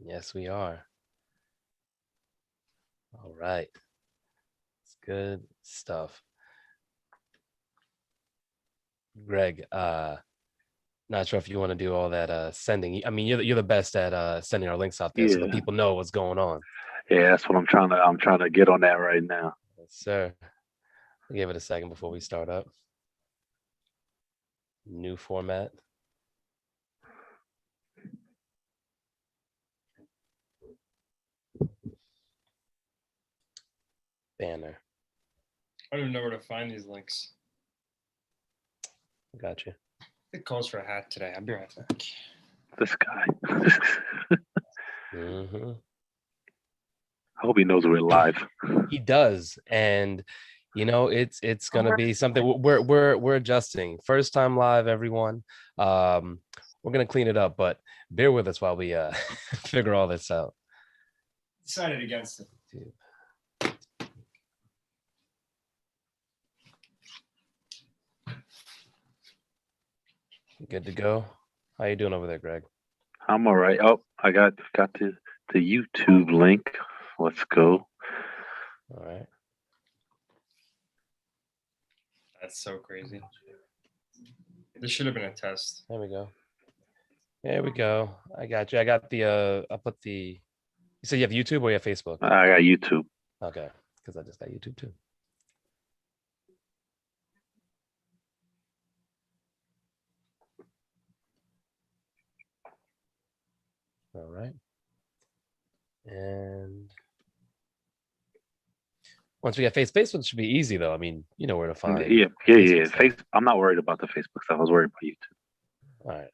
Yes, we are. All right. It's good stuff. Greg, not sure if you want to do all that sending. I mean, you're the best at sending our links out there so the Yeah, people know what's going on. yeah, that's what I'm trying to get on that right now. Yes, sir. I'll give it a second before we start up. New format. Banner. I don't even know where to find these links. Got you. It calls for a hat today. I'll be right back. This guy. Mm-hmm. I hope he knows we're live. He does, and it's gonna be something we're adjusting. First time live, everyone. We're gonna clean it up, but bear with us while we figure all this out. Decided against it. Good to go. How you doing over there, Greg? I'm all right. Oh, I got the YouTube link. Let's go. All right. That's so crazy. This should have been a test. There we go. There we go. I got you. I got the I put the you said you have YouTube or you have Facebook? I got YouTube. Okay. Because I just got YouTube too. All right. And once we get Facebook should be easy though. I mean, you know where to find. Yeah. Facebook stuff. I'm not worried about the Facebook stuff. I was worried about YouTube. All right.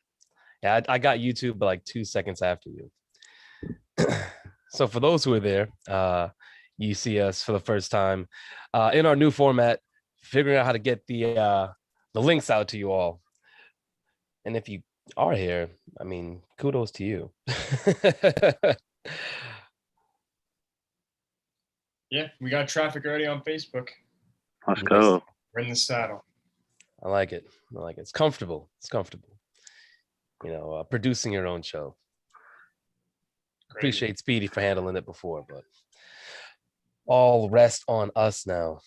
Yeah, I got YouTube like 2 seconds after you. So for those who are there, you see us for the first time in our new format, figuring out how to get the links out to you all. And if you are here, I mean, kudos to you. Yeah, we got traffic already on Facebook. Let's go. We're in the saddle. I like it. I like it. It's comfortable. It's comfortable. Producing your own show. Crazy. Appreciate Speedy for handling it before, but all rest on us now.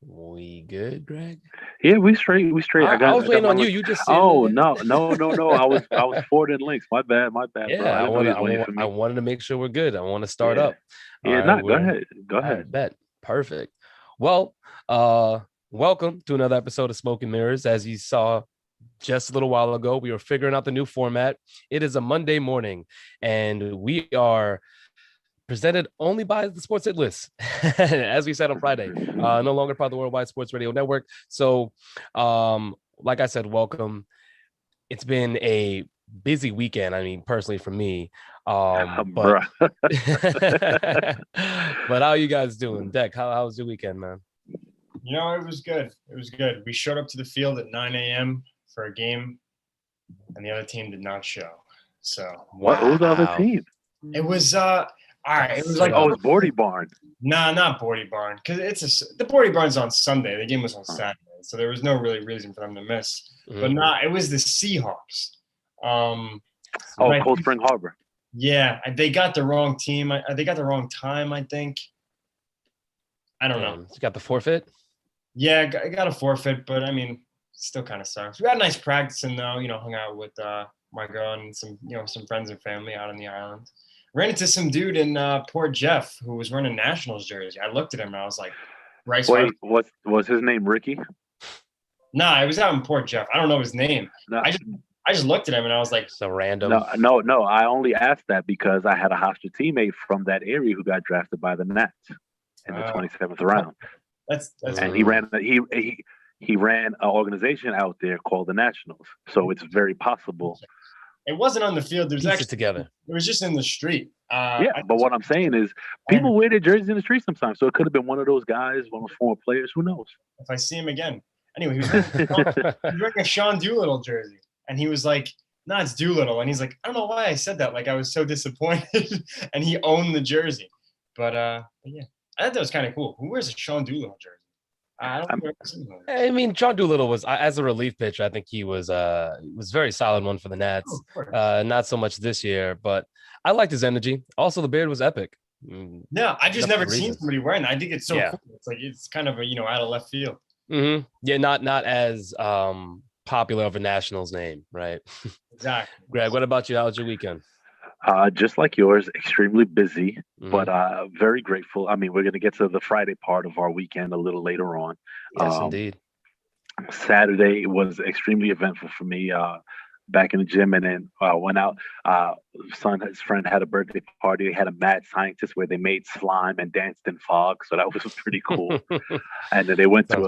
We good, Greg? Yeah, we straight. I was waiting on you. You just no. I was forwarding links. My bad, bro. Yeah, I didn't know you was waiting for me. I wanted to make sure we're good. I want to start up. Yeah, All right, go ahead. Go I ahead. bet. Perfect. Well, welcome to another episode of Smoke and Mirrors. As you saw just a little while ago, we were figuring out the new format. It is a Monday morning, and we are presented only by the Sports Hit List, as we said on Friday. No longer part of the Worldwide Sports Radio Network. So, like I said, welcome. It's been a busy weekend. I mean, personally for me. But but how you guys doing, Deck? How was your weekend, man? It was good. It was good. We showed up to the field at 9 a.m. for a game, and the other team did not show. So what was the other team? It was all right. It was like it's Bordy Barn. Nah, not Bordy Barn, because the Bordy Barn's on Sunday. The game was on Saturday, so there was no really reason for them to miss. Mm-hmm. But nah, it was the Seahawks. Cold Spring Harbor. Yeah, they got the wrong team. They got the wrong time, I think. I don't know. You got the forfeit? Yeah, I got a forfeit, but I mean, still kind of sucks. We had a nice practicing though. Hung out with my girl and some friends and family out on the island. Ran into some dude in Port Jeff who was wearing a Nationals jersey. I looked at him and I was like, Bryce. Wait, was his name Ricky? Nah, it was out in Port Jeff. I don't know his name. No. I just looked at him and I was like, so random. No. I only asked that because I had a hostile teammate from that area who got drafted by the Nats in the 27th round. That's and he ran an organization out there called the Nationals. So it's very possible. It wasn't on the field. There's actually together. It was just in the street. But what I'm saying is people wear their jerseys in the street sometimes. So it could have been one of those guys, one of those former players. Who knows? If I see him again. Anyway, he was wearing a Sean Doolittle jersey. And he was like, "No, it's Doolittle." And he's like, "I don't know why I said that. Like I was so disappointed." And he owned the jersey. But yeah, I thought that was kind of cool. Who wears a Sean Doolittle jersey? I don't think I've ever seen him. I mean, John Doolittle was as a relief pitcher. I think he was very solid one for the Nats. Not so much this year, but I liked his energy. Also, the beard was epic. Yeah, I just never seen reasons. somebody wearing that. I think it's so Yeah. cool. It's like it's kind of a out of left field. Mm-hmm. Yeah, not as popular of a Nationals name, right? Exactly. Greg, what about you? How was your weekend? Just like yours, extremely busy, Mhm. but very grateful. I mean, we're going to get to the Friday part of our weekend a little later on. Yes, indeed. Saturday was extremely eventful for me. Back in the gym, and then went out. His friend had a birthday party. They had a mad scientist where they made slime and danced in fog, so that was pretty cool. And then they went to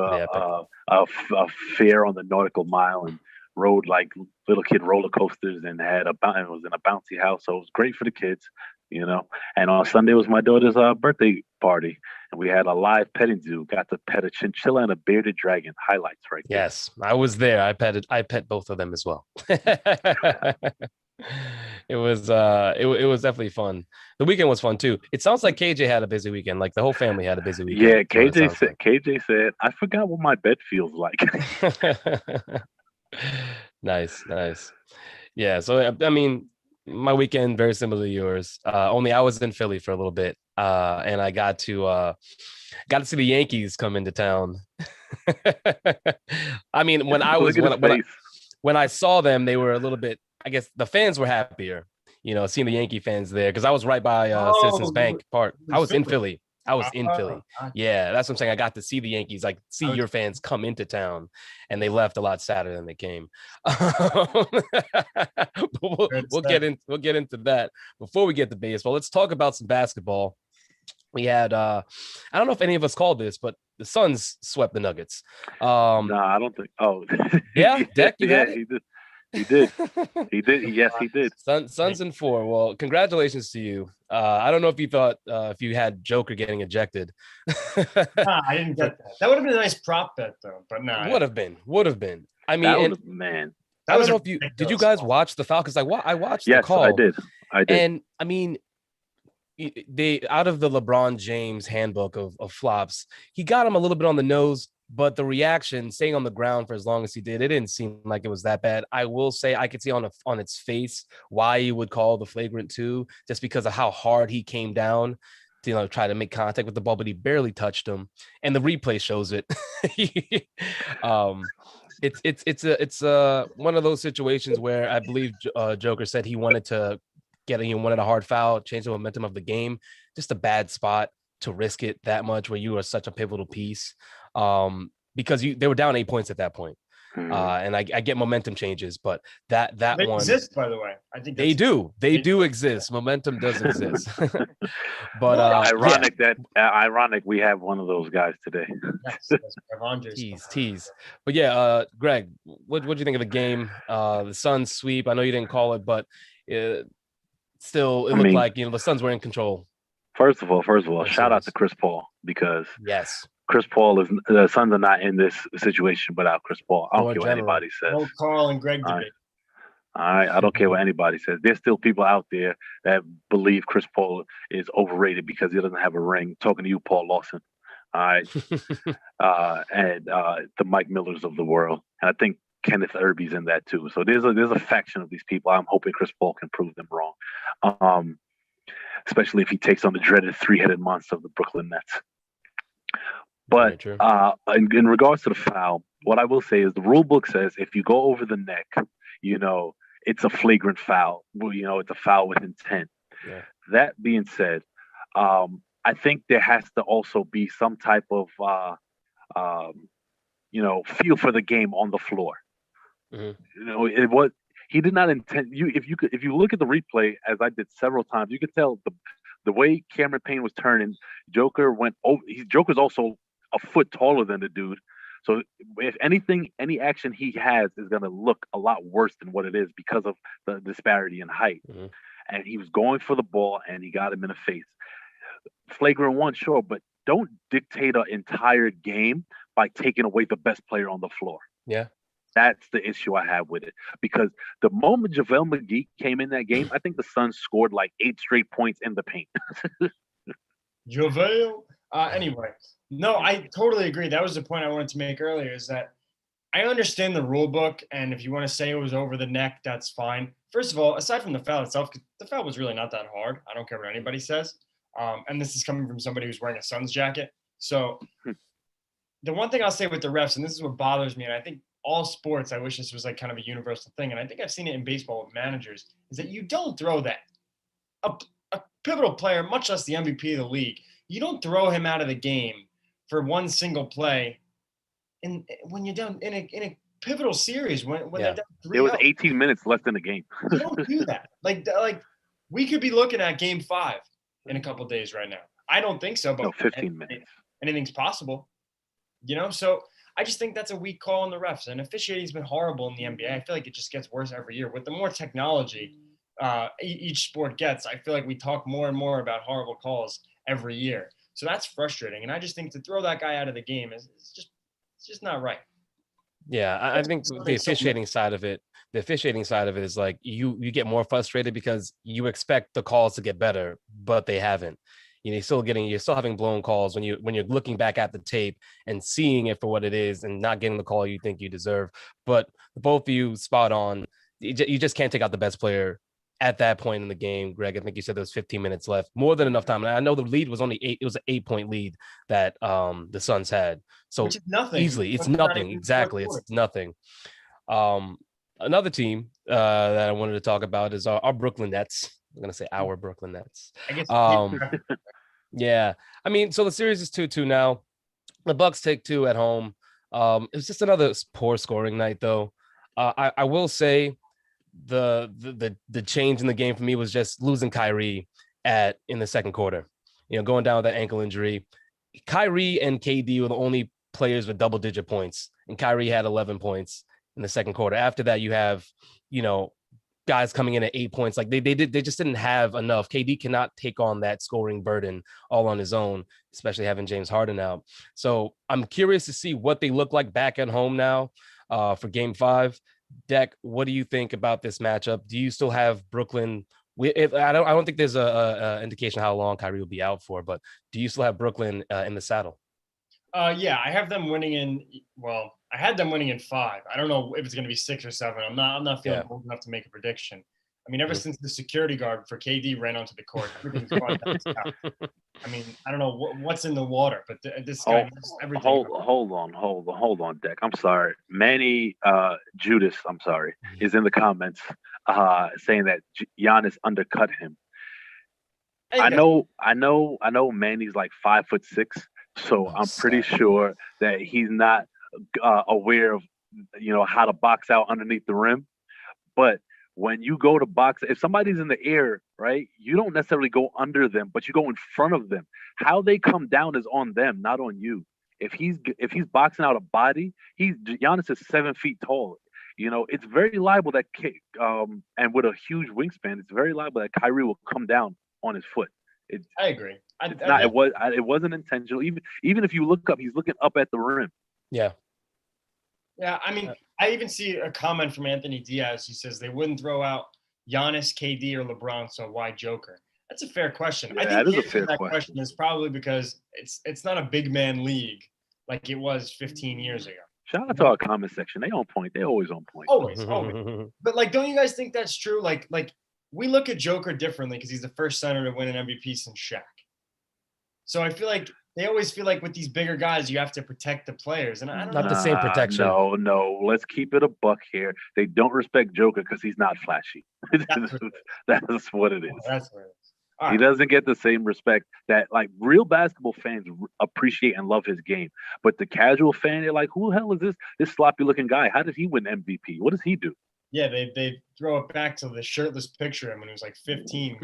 a fair on the Nautical Mile and rode like little kid roller coasters and it was in a bouncy house, so it was great for the kids, you know. And on Sunday was my daughter's birthday party, and we had a live petting zoo. Got to pet a chinchilla and a bearded dragon. Highlights right there. Yes, I was there. I pet both of them as well. It was definitely fun. The weekend was fun too. It sounds like KJ had a busy weekend. Like the whole family had a busy weekend. Yeah, KJ said, I forgot what my bed feels like. Nice. Yeah, so I mean, my weekend very similar to yours. Only I was in Philly for a little bit, and I got to see the Yankees come into town. I mean, when I saw them, they were a little bit. I guess the fans were happier, seeing the Yankee fans there because I was right by Citizens Bank Park. I was in Philly. Yeah, that's what I'm saying. I got to see the Yankees, like see your fans come into town, and they left a lot sadder than they came. We'll get into that. Before we get to baseball, let's talk about some basketball. We had I don't know if any of us called this, but the Suns swept the Nuggets. No, I don't think. Oh, yeah, Deck, he did. He did. Yes, he did. Suns in 4. Well, congratulations to you. I don't know if you thought if you had Joker getting ejected. I didn't get that. That would have been a nice prop bet, though. But no, would have been. I mean, man. I don't know if did you guys watch the foul? Because I watched the call. Yes, I did. And I mean, they out of the LeBron James handbook of flops, he got him a little bit on the nose. But the reaction, staying on the ground for as long as he did, it didn't seem like it was that bad. I will say I could see on its face why he would call the flagrant 2, just because of how hard he came down to try to make contact with the ball, but he barely touched him. And the replay shows it. It's one of those situations where I believe Joker said he wanted a hard foul, change the momentum of the game. Just a bad spot to risk it that much when you are such a pivotal piece. Because they were down 8 points at that point. And I get momentum changes, but that they one exist, by the way. I think they do exist. Momentum does exist. But ironic we have one of those guys today. Yes, tease. But yeah, Greg, what do you think of the game? The Suns sweep. I know you didn't call it, but still it looked like the Suns were in control. First of all, shout out to Chris Paul, because yes, Chris Paul the Suns are not in this situation without Chris Paul. I don't care what anybody says. No Carl and Greg debate. All right, I don't care what anybody says. There's still people out there that believe Chris Paul is overrated because he doesn't have a ring. Talking to you, Paul Lawson. All right, and the Mike Millers of the world, and I think Kenneth Irby's in that too. So there's a faction of these people. I'm hoping Chris Paul can prove them wrong. Especially if he takes on the dreaded 3-headed monster of the Brooklyn Nets. But in regards to the foul, what I will say is the rule book says if you go over the neck, it's a flagrant foul. It's a foul with intent. Yeah. That being said, I think there has to also be some type of, feel for the game on the floor. Mm-hmm. He did not intend you. If you look at the replay, as I did several times, you could tell the way Cameron Payne was turning. Joker went over. Joker's also a foot taller than the dude. So if anything, any action he has is going to look a lot worse than what it is because of the disparity in height. Mm-hmm. And he was going for the ball, and he got him in the face. Flagrant 1, sure, but don't dictate an entire game by taking away the best player on the floor. Yeah. That's the issue I have with it, because the moment JaVale McGee came in that game, I think the Suns scored like 8 straight points in the paint. JaVale. Anyway, no, I totally agree. That was the point I wanted to make earlier. Is that I understand the rule book, and if you want to say it was over the neck, that's fine. First of all, aside from the foul itself, 'cause the foul was really not that hard. I don't care what anybody says. And this is coming from somebody who's wearing a Suns jacket. So the one thing I'll say with the refs, and this is what bothers me, and I think all sports, I wish this was like kind of a universal thing, and I think I've seen it in baseball with managers, is that you don't throw that. A, a pivotal player, much less the MVP of the league, you don't throw him out of the game for one single play when you're down in a pivotal series when they're down 3-0. There was 18 minutes left in the game. You don't do that. Like we could be looking at game 5 in a couple days right now. I don't think so, but 15 minutes. Anything's possible. So I just think that's a weak call on the refs. And officiating's been horrible in the NBA. I feel like it just gets worse every year. With the more technology each sport gets, I feel like we talk more and more about horrible calls every year. So that's frustrating. And I just think to throw that guy out of the game is just not right. Yeah, I think the officiating side of it is like you get more frustrated because you expect the calls to get better, but they haven't. You're still having blown calls when you're looking back at the tape and seeing it for what it is and not getting the call you think you deserve. But both of you spot on. You just can't take out the best player at that point in the game. Greg, I think you said there was 15 minutes left, more than enough time. And I know the lead was only 8. It was an 8-point lead that the Suns had. So which is nothing. Easily, it's nothing. Exactly, it's nothing. Another team that I wanted to talk about is our Brooklyn Nets. I'm gonna say our Brooklyn Nets. I guess. Yeah. I mean, so the series is 2-2 now. The Bucks take 2 at home. It was just another poor scoring night, though. I will say the change in the game for me was just losing Kyrie in the second quarter. Going down with that ankle injury. Kyrie and KD were the only players with double-digit points, and Kyrie had 11 points in the second quarter. After that, you have, guys coming in at 8 points. Like they just didn't have enough. KD cannot take on that scoring burden all on his own, especially having James Harden out. So I'm curious to see what they look like back at home now for Game 5. Deck, what do you think about this matchup? Do you still have Brooklyn? I don't think there's a indication how long Kyrie will be out for, but do you still have Brooklyn in the saddle? Yeah, I have them winning I had them winning in 5. I don't know if it's going to be 6 or 7. I'm not feeling bold enough to make a prediction. I mean, ever since the security guard for KD ran onto the court, everything's gone down south. I mean, I don't know what's in the water, but this guy knows everything. Hold on, Deck. I'm sorry. Manny Judas, I'm sorry, is in the comments saying that Giannis undercut him. I know Manny's like 5'6", so I'm pretty sure that he's not aware of how to box out underneath the rim. But when you go to box, if somebody's in the air, right, you don't necessarily go under them, but you go in front of them. How they come down is on them, not on you. If he's boxing out a body, Giannis is 7 feet tall. It's very liable that and with a huge wingspan, it's very liable that Kyrie will come down on his foot. I agree. It wasn't intentional. Even if you look up, he's looking up at the rim. Yeah. Yeah, I mean, I even see a comment from Anthony Diaz. He says they wouldn't throw out Giannis, KD, or LeBron, so why Joker? That's a fair question. Yeah, I think that is a fair question is probably because it's not a big man league like it was 15 years ago. Shout out to our comment section. They on point. They always on point. Always. But don't you guys think that's true? Like we look at Joker differently because he's the first center to win an MVP since Shaq. So I feel like they always feel like with these bigger guys, you have to protect the players. And I don't know. Not the same protection. No. Let's keep it a buck here. They don't respect Joker because he's not flashy. That's what it is. That's what it is. He doesn't get the same respect that real basketball fans appreciate and love his game. But the casual fan, they're like, who the hell is this sloppy looking guy? How did he win MVP? What does he do? Yeah, they throw it back to the shirtless picture of him when he was like 15.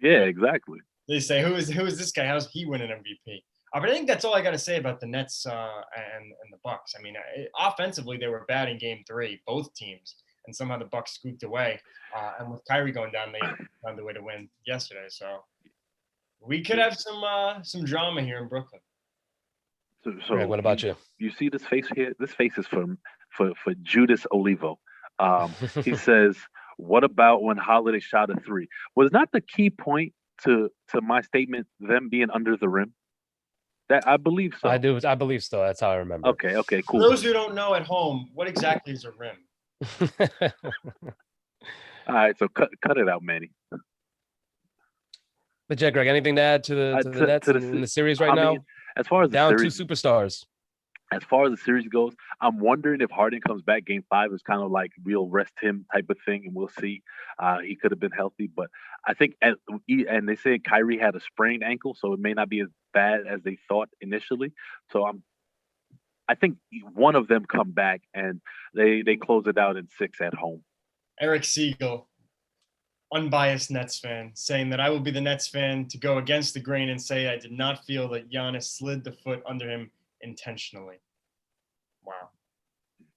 Yeah, exactly. They say, who is this guy? How's he win an MVP? But I think that's all I got to say about the Nets and the Bucks. I mean, offensively, they were bad in Game 3, both teams, and somehow the Bucks scooped away. And with Kyrie going down, they found the way to win yesterday. So we could have some drama here in Brooklyn. So Greg, what about you? You see this face here? This face is for Judas Olivo. He says, "What about when Holiday shot a 3? Was not the key point to my statement them being under the rim? That I believe so. I do. I believe so. That's how I remember. Okay, For cool. those who don't know at home, what exactly is a rim? All right, so cut it out, Manny. But Jack, Greg, anything to add to the Nets in the series right now? As far as the Down series, 2 superstars. as far as the series goes, I'm wondering if Harden comes back game 5 is kind of like we'll rest him type of thing, and we'll see. He could have been healthy, but I think and they say Kyrie had a sprained ankle, so it may not be as bad as they thought initially. So I think one of them come back and they close it out in 6 at home. Eric Siegel, unbiased Nets fan, saying that I will be the Nets fan to go against the grain and say I did not feel that Giannis slid the foot under him intentionally. Wow.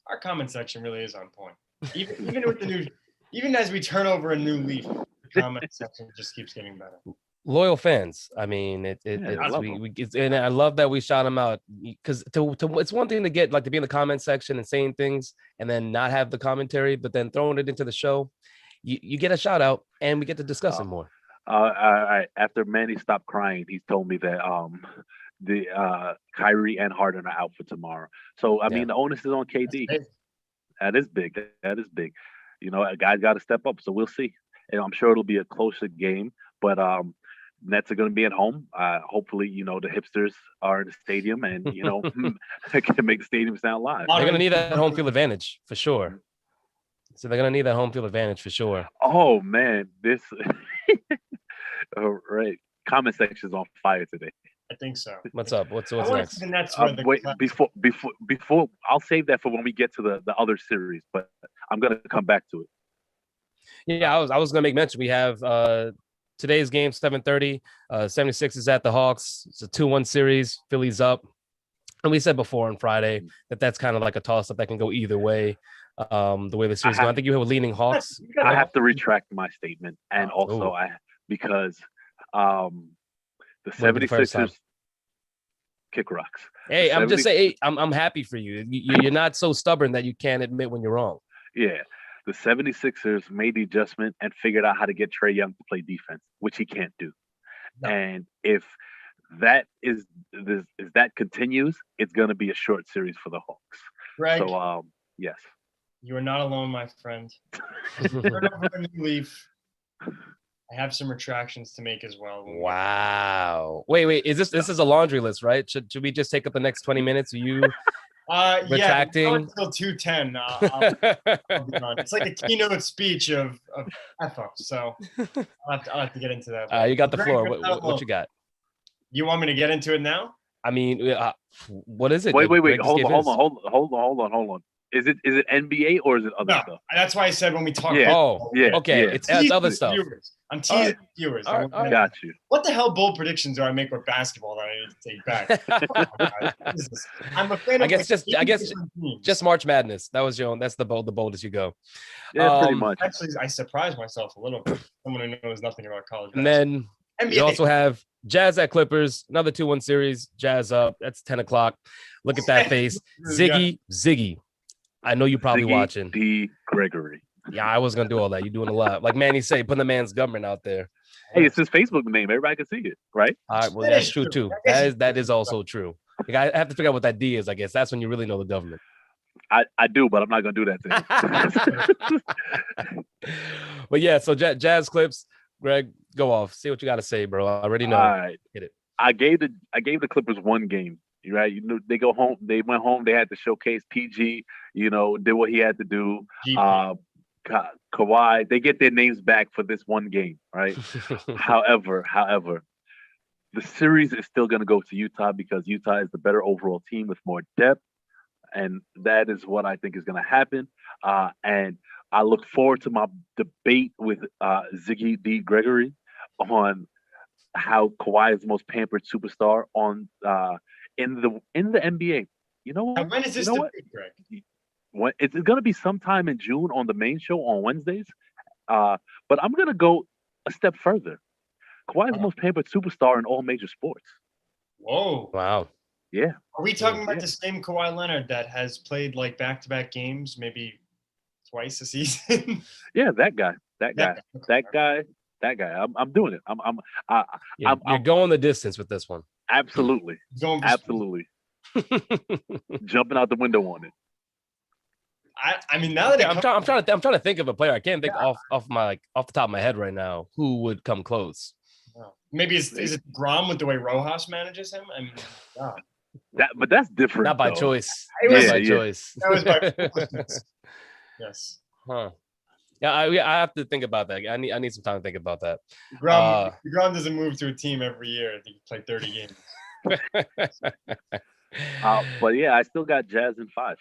Our comment section really is on point. Even with the new, even as we turn over a new leaf, the comment section just keeps getting better. Loyal fans. I mean, and I love that we shout them out because it's one thing to get like to be in the comment section and saying things and then not have the commentary, but then throwing it into the show, you get a shout out and we get to discuss it more. After Manny stopped crying, he told me that the Kyrie and Harden are out for tomorrow. So I mean, the onus is on KD. That is big. You know, a guy's got to step up. So we'll see. And I'm sure it'll be a closer game, but Nets are going to be at home. Hopefully, you know, the hipsters are in the stadium and, you know, can make the stadium sound live. They're going to need that home field advantage for sure. So they're going to need that home field advantage for sure. Oh, man. This. All right. Comment section's on fire today. I think so. What's up? What's next? The Nets wait, before I'll save that for when we get to the other series, but I'm going to come back to it. Yeah, I was going to make mention. We have today's game, 7:30. 76 is at the Hawks. It's a 2-1 series. Philly's up. And we said before on Friday that's kind of like a toss-up that can go either way. The way the series is going. I think you have a leaning Hawks. I have to retract my statement. And also because the 76ers kick rocks. Hey, I'm just saying, I'm happy for you. You're not so stubborn that you can't admit when you're wrong. Yeah. The 76ers made the adjustment and figured out how to get Trae Young to play defense, which he can't do. No. And if that continues, it's going to be a short series for the Hawks. Greg, so, yes. You are not alone, my friend. Turn over a new leaf. I have some retractions to make as well. Wow. Wait. This is a laundry list, right? Should we just take up the next 20 minutes? Retracting until 2:10. I'll be on. It's like a keynote speech of F-ups, so I'll have to get into that. You got the floor. What you got? You want me to get into it now? I mean, what is it? Wait. Hold on. Is it NBA or is it other stuff? That's why I said when we talk. Okay. It's other stuff. I'm teasing viewers. Got you. What the hell bold predictions do I make with basketball that I need to take back? I'm a fan of. I guess just March Madness. That was your own. That's the boldest you go. Yeah, pretty much. Actually, I surprised myself a little bit. Someone who knows nothing about college. And then NBA. You also have Jazz at Clippers. Another 2-1 series. Jazz up. That's 10 o'clock. Look at that face. Ziggy. I know you're probably watching. D. Gregory. Yeah, I was gonna do all that. You're doing a lot. Like Manny say, putting the man's government out there. Hey, it's his Facebook name. Everybody can see it, right? All right, well, that's true too. That is also true. Like, I have to figure out what that D is. I guess that's when you really know the government. I do, but I'm not gonna do that thing. But yeah, so Jazz Clips. Greg, go off. See what you got to say, bro. I already know. All right. Hit it. I gave the Clippers one game. Right, you know, they go home. They went home. They had to showcase PG. You know, did what he had to do. Kawhi. They get their names back for this one game, right? However, the series is still going to go to Utah because Utah is the better overall team with more depth, and that is what I think is going to happen. And I look forward to my debate with Ziggy D. Gregory on how Kawhi is the most pampered superstar on. In the NBA, you know what? And when is this debate, Greg? It's going to be sometime in June on the main show on Wednesdays. But I'm going to go a step further. Kawhi is the most pampered superstar in all major sports. Whoa! Wow! Yeah. Are we talking about the same Kawhi Leonard that has played like back-to-back games, maybe twice a season? Yeah, that guy. I'm doing it. You're going the distance with this one. Absolutely. Going for Absolutely. Jumping out the window on it. I mean, now that I'm trying to think of a player. I can't think off the top of my head right now who would come close. Maybe is it Grom with the way Rojas manages him? I mean, but that's different. Not by though. choice. Choice. That was by yes. Huh. Yeah, I have to think about that. I need some time to think about that. Grom doesn't move to a team every year. I think he played 30 games. But yeah, I still got Jazz in 5.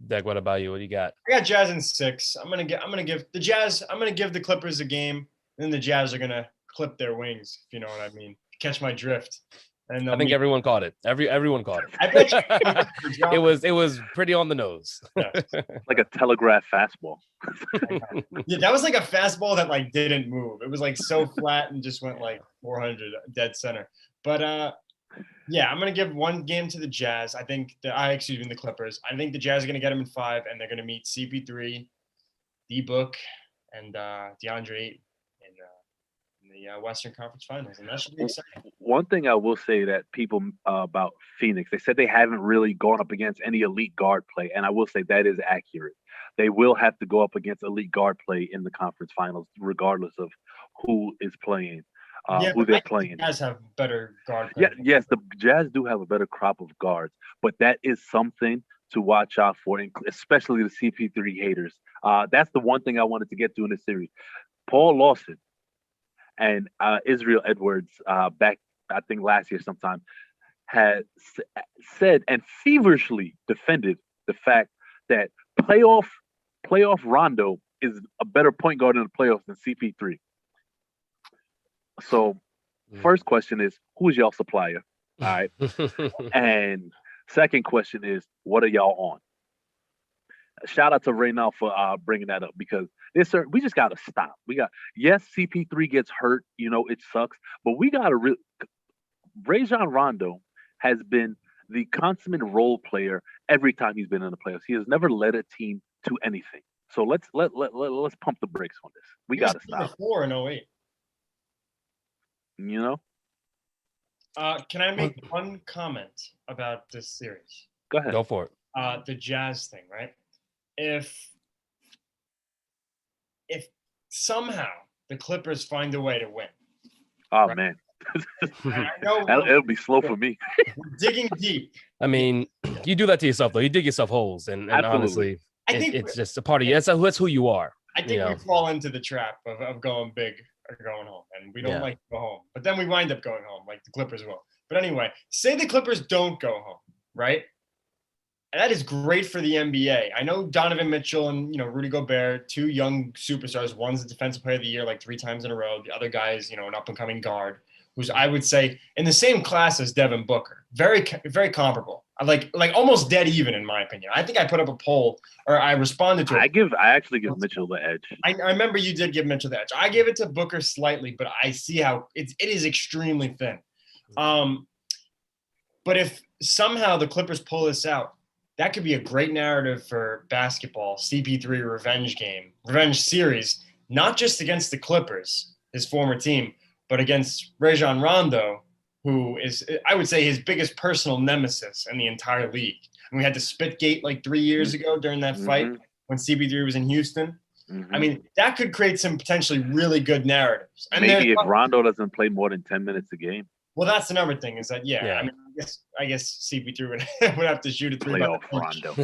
Deck, what about you? What do you got? I got Jazz in 6. I'm gonna give the Jazz. I'm gonna give the Clippers a game, and then the Jazz are gonna clip their wings. If you know what I mean. Catch my drift. And I think everyone caught it. Everyone caught it. I bet you it was pretty on the nose. Yeah. Like a telegraph fastball. Yeah, that was like a fastball that like didn't move. It was like so flat and just went like 400 dead center. But yeah, I'm gonna give one game to the Jazz. I think the Clippers. I think the Jazz are gonna get them in 5, and they're gonna meet CP3, D-Book, and DeAndre in the Western Conference Finals, and that should be exciting. One thing I will say that people about Phoenix, they said they haven't really gone up against any elite guard play, and I will say that is accurate. They will have to go up against elite guard play in the conference finals, regardless of who is playing, who they're playing. The Jazz have better guard play. Yeah, yes, the Jazz do have a better crop of guards, but that is something to watch out for, especially the CP3 haters. That's the one thing I wanted to get to in this series. Paul Lawson and Israel Edwards, back I think last year sometime, had said and feverishly defended the fact that playoff Rondo is a better point guard in the playoffs than CP3. So, first question is, who's y'all supplier? All right. And second question is, what are y'all on? Shout out to Reynald for bringing that up, because we just got to stop. Yes, CP3 gets hurt, it sucks, but we got to Rajon Rondo has been the consummate role player every time he's been in the playoffs. He has never led a team to anything. So let's pump the brakes on this. We got to stop. 4 in 08. Can I make one comment about this series? Go ahead. Go for it. The Jazz thing, right? If somehow the Clippers find a way to win. Oh, right? man. I know it'll be slow for me. We're digging deep. I mean, you do that to yourself, though. You dig yourself holes. And honestly, I think it's just a part of you. That's who you are. I think we fall into the trap of going big or going home. And we don't like to go home. But then we wind up going home, like the Clippers will. But anyway, say the Clippers don't go home, right? That is great for the NBA. I know Donovan Mitchell and Rudy Gobert, 2 young superstars. One's the Defensive Player of the Year like 3 times in a row. The other guy is an up and coming guard who's, I would say, in the same class as Devin Booker. Very very comparable. Like almost dead even in my opinion. I think I put up a poll, or I responded to it. I actually give Mitchell the edge. I remember you did give Mitchell the edge. I gave it to Booker slightly, but I see how it is extremely thin. But if somehow the Clippers pull this out, that could be a great narrative for basketball, CP3 revenge series, not just against the Clippers, his former team, but against Rajon Rondo, who is, I would say, his biggest personal nemesis in the entire league. And we had the Spitgate like 3 years ago during that fight when CP3 was in Houston. I mean, that could create some potentially really good narratives. And maybe if Rondo doesn't play more than 10 minutes a game. Well, that's another thing is that, I mean, I guess CP3 would have to shoot a 3. Playoff Rondo.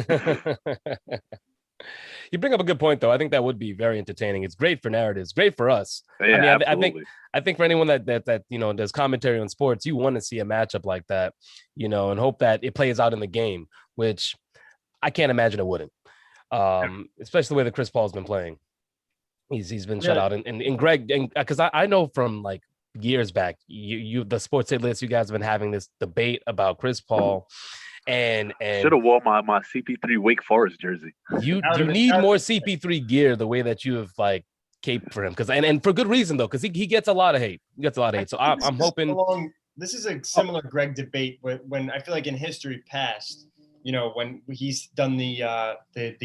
You bring up a good point, though. I think that would be very entertaining. It's great for narratives, great for us. Yeah, I mean, I think for anyone that does commentary on sports, you want to see a matchup like that, and hope that it plays out in the game, which I can't imagine it wouldn't. Especially the way that Chris Paul's been playing. He's been shut out, and Greg, because I know from like years back, the Sports Hit List, you guys have been having this debate about Chris Paul. And should have worn my CP3 Wake Forest jersey. You need more CP3 gear the way that you have like caped for him, because and for good reason though, because he gets a lot of hate. So I'm hoping this is a similar Greg debate when I feel like in history past, when he's done the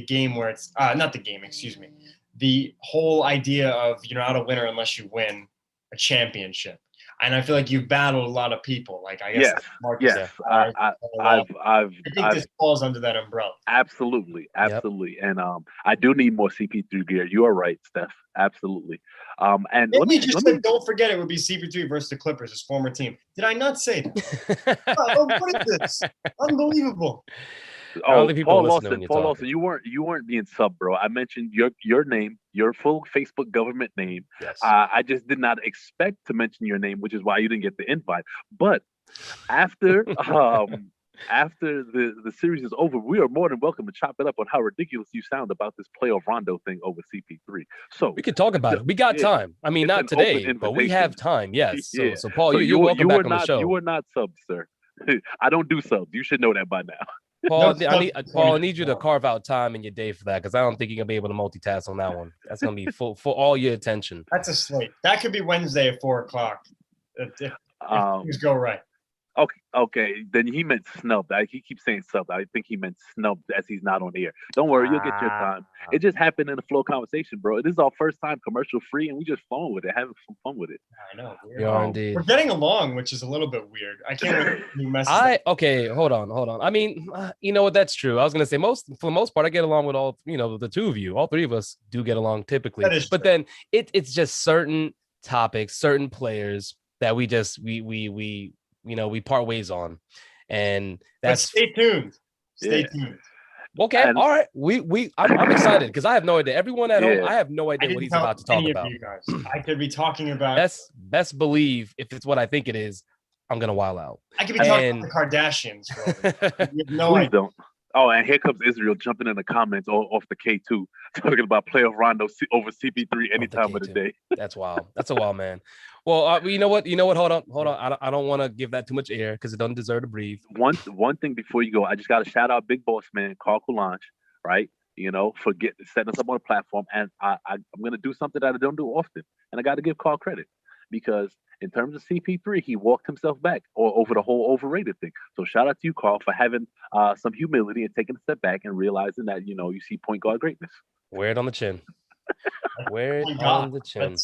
game where it's not the game, excuse me, the whole idea of you're not a winner unless you win a championship. And I feel like you've battled a lot of people. Like I guess Yes, like Marcus. yes. I I've think this falls under that umbrella. absolutely, Yep. absolutely, and I do need more CP3 gear. You are right, Steph. Absolutely. And Then you just said, don't forget it would be CP3 versus the Clippers, his former team. Did I not say that? Oh, what is this? Unbelievable. I don't think people are Paul listening when Lawson, you're Paul talking. Lawson, you weren't being sub, bro. I mentioned your name, your full Facebook government name. Yes. I just did not expect to mention your name, which is why you didn't get the invite. But after after the series is over, we are more than welcome to chop it up on how ridiculous you sound about this playoff Rondo thing over CP3. So We could talk about it. We got yeah, time. I mean, it's not an open today, but we have invitation. time. Yes. Yeah. So Paul, So you're welcome back on the show. you were not subbed, sir. I don't do subs. You should know that by now. Paul, No, I need you to carve out time in your day for that because I don't think you're gonna be able to multitask on that one. That's gonna be full for all your attention. That's a slate. That could be Wednesday at 4:00 if things go right. Okay. Then he meant snubbed. He keeps saying subbed. I think he meant snubbed as he's not on air. Don't worry, you'll get your time. It just happened in a flow conversation, bro. This is our first time commercial free, and we just flowing with it, having some fun with it. I know. We are indeed. We're getting along, which is a little bit weird. I can't wait new messages. Okay, hold on. I mean, you know what? That's true. I was gonna say for the most part, I get along with all, the two of you. All three of us do get along typically. That is but true. then it's just certain topics, certain players that we part ways on, and that's. But stay tuned. Stay tuned. Okay, all right. I'm excited because I have no idea. Everyone at home, I have no idea what he's about to talk about. You guys. I could be talking about. Best believe if it's what I think it is, I'm gonna wild out. I could be talking about the Kardashians. You have no Please idea. don't. Oh, and here comes Israel jumping in the comments off the K2, talking about playoff Rondo over CP3 any time of the day. That's wild. That's a wild man. Well, you know what? Hold on. I don't want to give that too much air because it doesn't deserve to breathe. One thing before you go, I just got to shout out Big Boss Man, Carl Coulange, right? For setting us up on a platform. And I'm going to do something that I don't do often. And I got to give Carl credit because in terms of CP3, he walked himself back over the whole overrated thing. So shout out to you, Carl, for having some humility and taking a step back and realizing that, you see point guard greatness. Wear it on the chin. Wear it on the chin.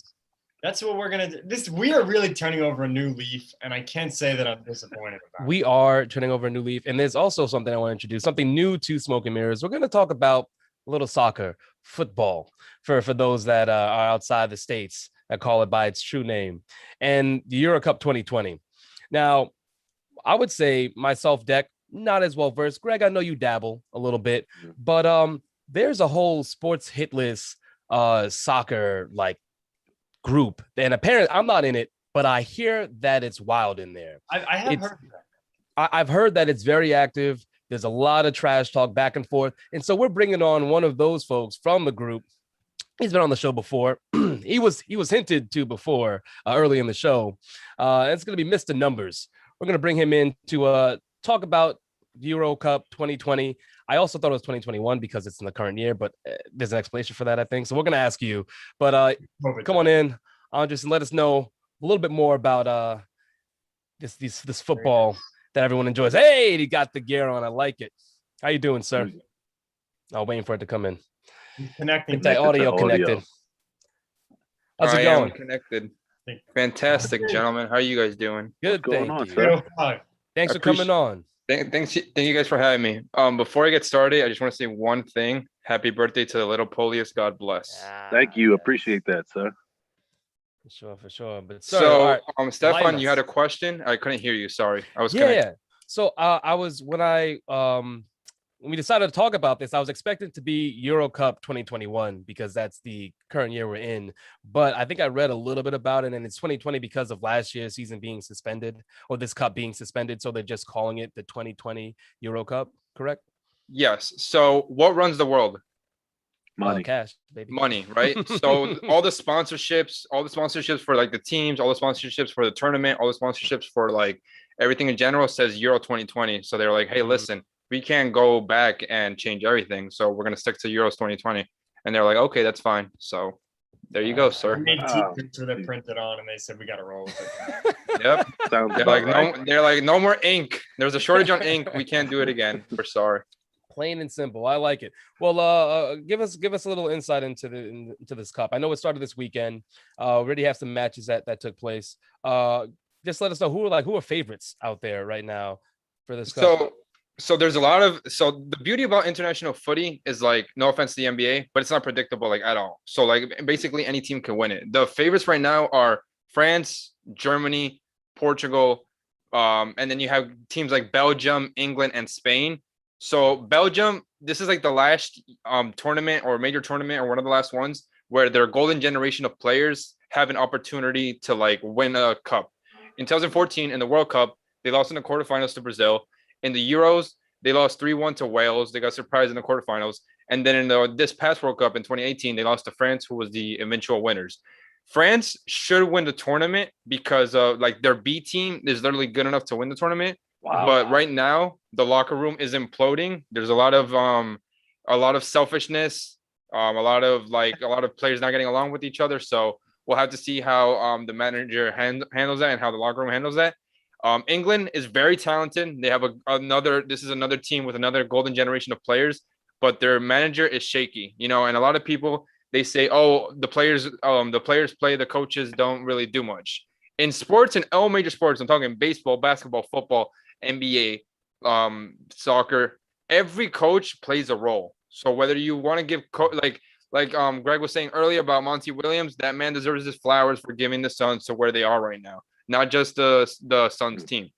That's what we're going to do. We are really turning over a new leaf, and I can't say that I'm disappointed about it. We are turning over a new leaf, and there's also something I want to introduce, something new to Smoke and Mirrors. We're going to talk about a little soccer, football, for those that are outside the States that call it by its true name, and the Euro Cup 2020. Now, I would say myself, Deck, not as well versed. Greg, I know you dabble a little bit, but there's a whole sports hit list soccer group, and apparently I'm not in it, but I hear that it's wild in there. I have heard that. I've heard that it's very active. There's a lot of trash talk back and forth, and so we're bringing on one of those folks from the group. He's been on the show before. he was hinted to before early in the show. It's going to be Mr. Numbers. We're going to bring him in to talk about Euro Cup 2020. I also thought it was 2021 because it's in the current year, but there's an explanation for that, I think. So we're going to ask you. But come on in, Andres, and let us know a little bit more about this football that everyone enjoys. Hey, he got the gear on. I like it. How you doing, sir? I'm waiting for it to come in. Connecting. Get that audio connected. How's it going? I am connected. Fantastic, gentlemen. How are you guys doing? Good, What's going thank on, you. sir? Thanks for coming on. Thank you guys for having me. Before I get started, I just want to say one thing. Happy birthday to the little Polius. God bless. Thank you. Appreciate that, sir. For sure. But so, Stefan, you had a question? I couldn't hear you. Sorry. I was yeah. So I was when we decided to talk about this, I was expecting to be Euro Cup 2021 because that's the current year we're in. But I think I read a little bit about it, and it's 2020 because of last year's season being suspended, or this cup being suspended. So they're just calling it the 2020 Euro Cup, correct? Yes. So what runs the world? Money. Cash, baby. Money, right? So all the sponsorships for the teams, all the sponsorships for the tournament, all the sponsorships for everything in general says Euro 2020. So they're like, hey, listen, we can't go back and change everything. So we're going to stick to Euros 2020. And they're like, okay, that's fine. So there you go, sir. We made t-shirts where they printed on and they said, we got to roll with it. Yep. They're like, no more ink. There's a shortage on ink. We can't do it again. We're sorry. Plain and simple. I like it. Well, give us a little insight into this cup. I know it started this weekend. Already have some matches that took place. just let us know who are favorites out there right now for this cup. So there's a lot of the beauty about international footy is like, no offense to the NBA, but it's not predictable like at all. So like basically any team can win it. The favorites right now are France, Germany, Portugal, and then you have teams like Belgium, England, and Spain. So Belgium, this is like the last tournament or major tournament or one of the last ones where their golden generation of players have an opportunity to like win a cup. In 2014 in the World Cup, they lost in the quarterfinals to Brazil. In the Euros, they lost 3-1 to Wales. They got surprised in the quarterfinals. And then in this past World Cup in 2018, they lost to France, who was the eventual winners. France should win the tournament because like their B team is literally good enough to win the tournament. Wow. But right now, the locker room is imploding. There's a lot of selfishness, a lot of players not getting along with each other. So we'll have to see how the manager handles that and how the locker room handles that. England is very talented. They have this is another team with another golden generation of players, but their manager is shaky, and a lot of people, they say, oh, the players play, the coaches don't really do much. In sports, in all major sports, I'm talking baseball, basketball, football, NBA, soccer, every coach plays a role. So whether you want to give like Greg was saying earlier about Monty Williams, that man deserves his flowers for giving the Suns to where they are right now. Not just the Suns team.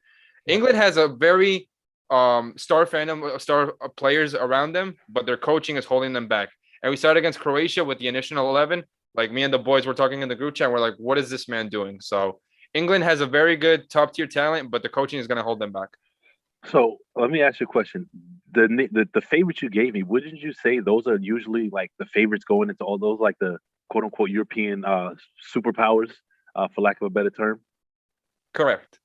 England has a very star players around them, but their coaching is holding them back. And we started against Croatia with the initial 11. Like me and the boys were talking in the group chat. We're like, what is this man doing? So England has a very good top tier talent, but the coaching is going to hold them back. So let me ask you a question. The favorites you gave me, wouldn't you say those are usually like the favorites going into all those, like the quote unquote European superpowers, for lack of a better term? Correct.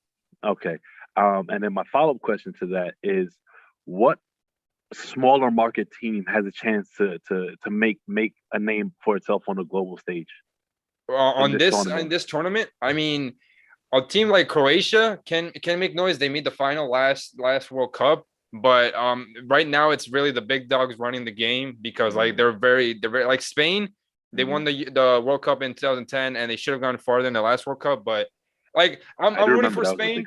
Okay. And then my follow-up question to that is, what smaller market team has a chance to make a name for itself on the global stage? In this tournament, I mean, a team like Croatia can make noise. They made the final last World Cup, but right now it's really the big dogs running the game because like they're very like Spain. They won the World Cup in 2010, and they should have gone farther in the last World Cup, but. Like I'm rooting for Spain.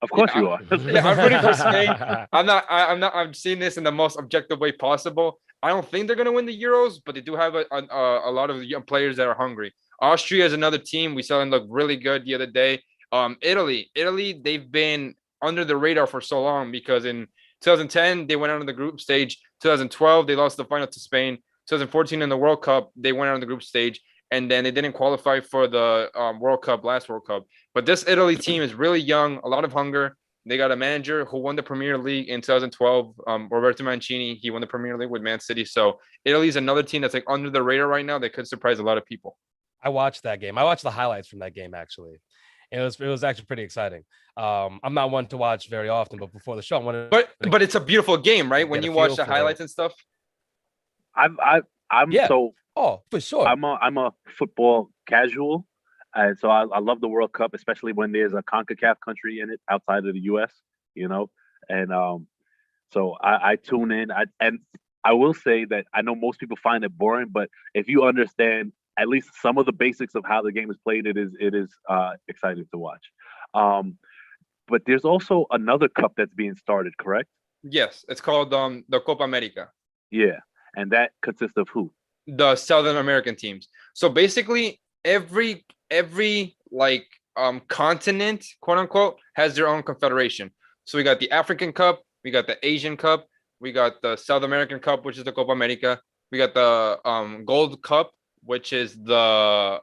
Of course you are. Yeah, I'm rooting for Spain. I'm seeing this in the most objective way possible. I don't think they're gonna win the Euros, but they do have a lot of young players that are hungry. Austria is another team. We saw them look really good the other day. Italy, they've been under the radar for so long because in 2010 they went out on the group stage. 2012 they lost the final to Spain. 2014 in the World Cup they went out on the group stage. And then they didn't qualify for the World Cup, last World Cup. But this Italy team is really young, a lot of hunger. They got a manager who won the Premier League in 2012, Roberto Mancini. He won the Premier League with Man City. So Italy's another team that's like under the radar right now that could surprise a lot of people. I watched that game. I watched the highlights from that game, actually. It was actually pretty exciting. I'm not one to watch very often, but before the show, I wanted. But it's a beautiful game, right? When you watch the highlights and stuff. Oh, for sure. I'm a football casual, and so I love the World Cup, especially when there's a CONCACAF country in it outside of the U.S. And so I tune in. And I will say that I know most people find it boring, but if you understand at least some of the basics of how the game is played, it is exciting to watch. But there's also another cup that's being started, correct? Yes, it's called the Copa America. Yeah, and that consists of who? The Southern American teams. So basically every like continent, quote unquote, has their own confederation. So we got the African Cup, we got the Asian Cup, we got the South American Cup, which is the Copa America, we got the Gold Cup, which is the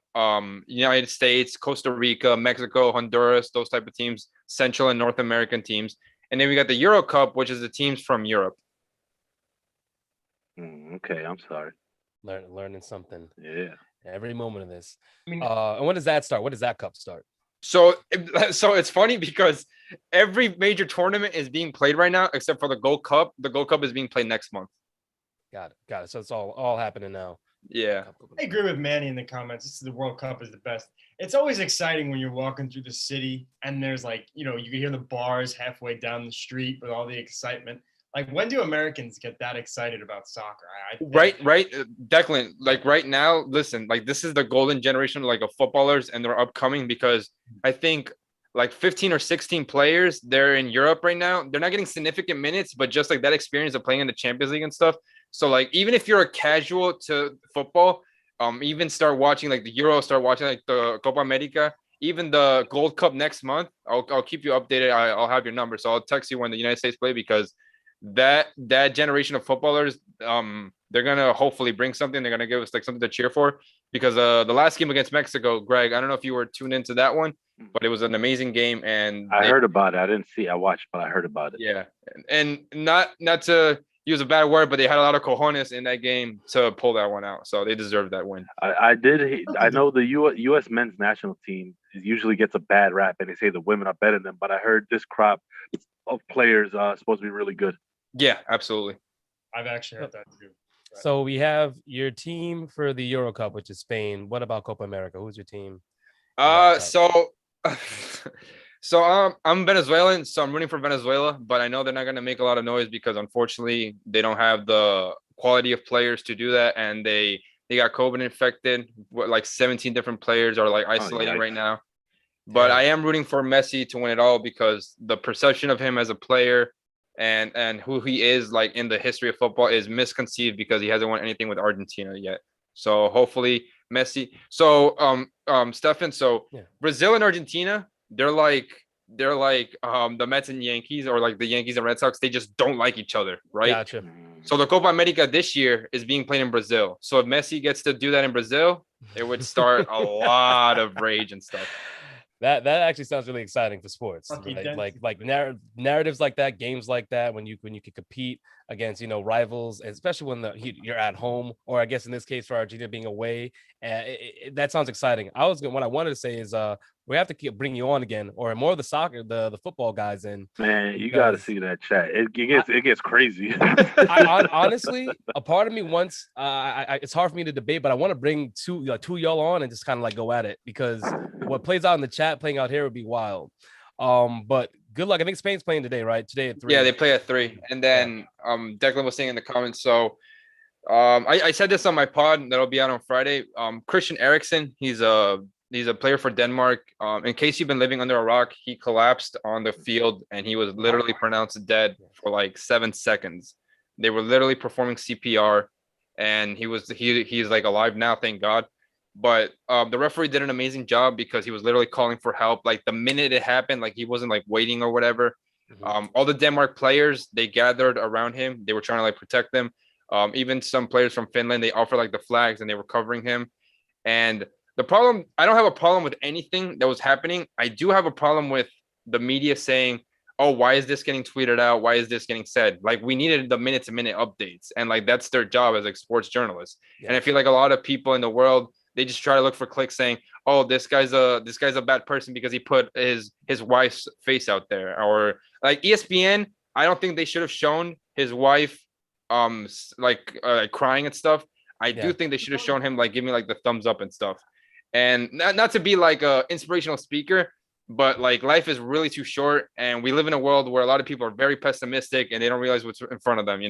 United States, Costa Rica, Mexico, Honduras, those type of teams, Central and North American teams. And then we got the Euro Cup, which is the teams from Europe. Okay, I'm sorry. Learning something. Yeah. Every moment of this. I mean, and when does that start? When does that cup start? So it's funny because every major tournament is being played right now except for the Gold Cup. The Gold Cup is being played next month. Got it. So it's all happening now. Yeah. I agree with Manny in the comments. This is the World Cup is the best. It's always exciting when you're walking through the city and there's like, you can hear the bars halfway down the street with all the excitement. Like, when do Americans get that excited about soccer? Right, Declan. Like right now, listen. Like this is the golden generation, like of footballers, and they're upcoming because I think like 15 or 16 players. They're in Europe right now. They're not getting significant minutes, but just like that experience of playing in the Champions League and stuff. So like even if you're a casual to football, even start watching like the Euro, start watching like the Copa America, even the Gold Cup next month. I'll keep you updated. I'll have your number, so I'll text you when the United States play, because that generation of footballers, they're gonna hopefully bring something. They're gonna give us like something to cheer for, because the last game against Mexico, Greg, I don't know if you were tuned into that one, but it was an amazing game, and I heard about it. I didn't see. I watched, but I heard about it. yeah, and not to use a bad word, but they had a lot of cojones in that game to pull that one out, so they deserved that win. I did. I know the U.S. men's national team usually gets a bad rap, and they say the women are better than them. But I heard this crop of players supposed to be really good. Yeah, absolutely. I've actually heard that too. So we have your team for the Euro Cup, which is Spain. What about Copa America? Who's your team? So I'm Venezuelan, so I'm rooting for Venezuela, but I know they're not going to make a lot of noise because unfortunately they don't have the quality of players to do that, and they got COVID infected. Like 17 different players are like isolating right now. But I am rooting for Messi to win it all, because the perception of him as a player and who he is like in the history of football is misconceived, because he hasn't won anything with Argentina yet. So hopefully Messi. So Stefan, so Brazil and Argentina, they're like the Mets and Yankees, or like the Yankees and Red Sox. They just don't like each other, right? Gotcha. So the Copa America this year is being played in Brazil. So if Messi gets to do that in Brazil, it would start a lot of rage and stuff. That actually sounds really exciting for sports, right? Like narratives like that, games like that, when you can compete against rivals, especially when you're at home, or I guess in this case for Argentina being away, that sounds exciting. What I wanted to say is we have to keep bringing you on again, or more of the soccer, the football guys in. Man, you got to see that chat. It gets crazy. Honestly, a part of me wants. It's hard for me to debate, but I want to bring two y'all on and just kind of like go at it, because what plays out in the chat playing out here would be wild. But good luck. I think Spain's playing today, right? Today at 3. Yeah, they play at 3. And then Declan was saying in the comments. So I said this on my pod that'll be out on Friday. Christian Eriksen, he's a player for Denmark. In case you've been living under a rock, he collapsed on the field and he was literally pronounced dead for like 7 seconds. They were literally performing CPR, and he's like alive now, thank God. But the referee did an amazing job, because he was literally calling for help. Like the minute it happened, like he wasn't like waiting or whatever. All the Denmark players, they gathered around him. They were trying to like protect them. Even some players from Finland, they offered like the flags and they were covering him. And the problem, I don't have a problem with anything that was happening. I do have a problem with the media saying, oh, why is this getting tweeted out? Why is this getting said? Like, we needed the minute-to-minute updates. And like, that's their job as like sports journalists. Yeah. And I feel like a lot of people in the world, they just try to look for clicks saying, oh, this guy's a bad person because he put his wife's face out there. Or like ESPN, I don't think they should have shown his wife crying and stuff. I do think they should have shown him like giving like the thumbs up and stuff. And not to be like a inspirational speaker, but like life is really too short, and we live in a world where a lot of people are very pessimistic and they don't realize what's in front of them.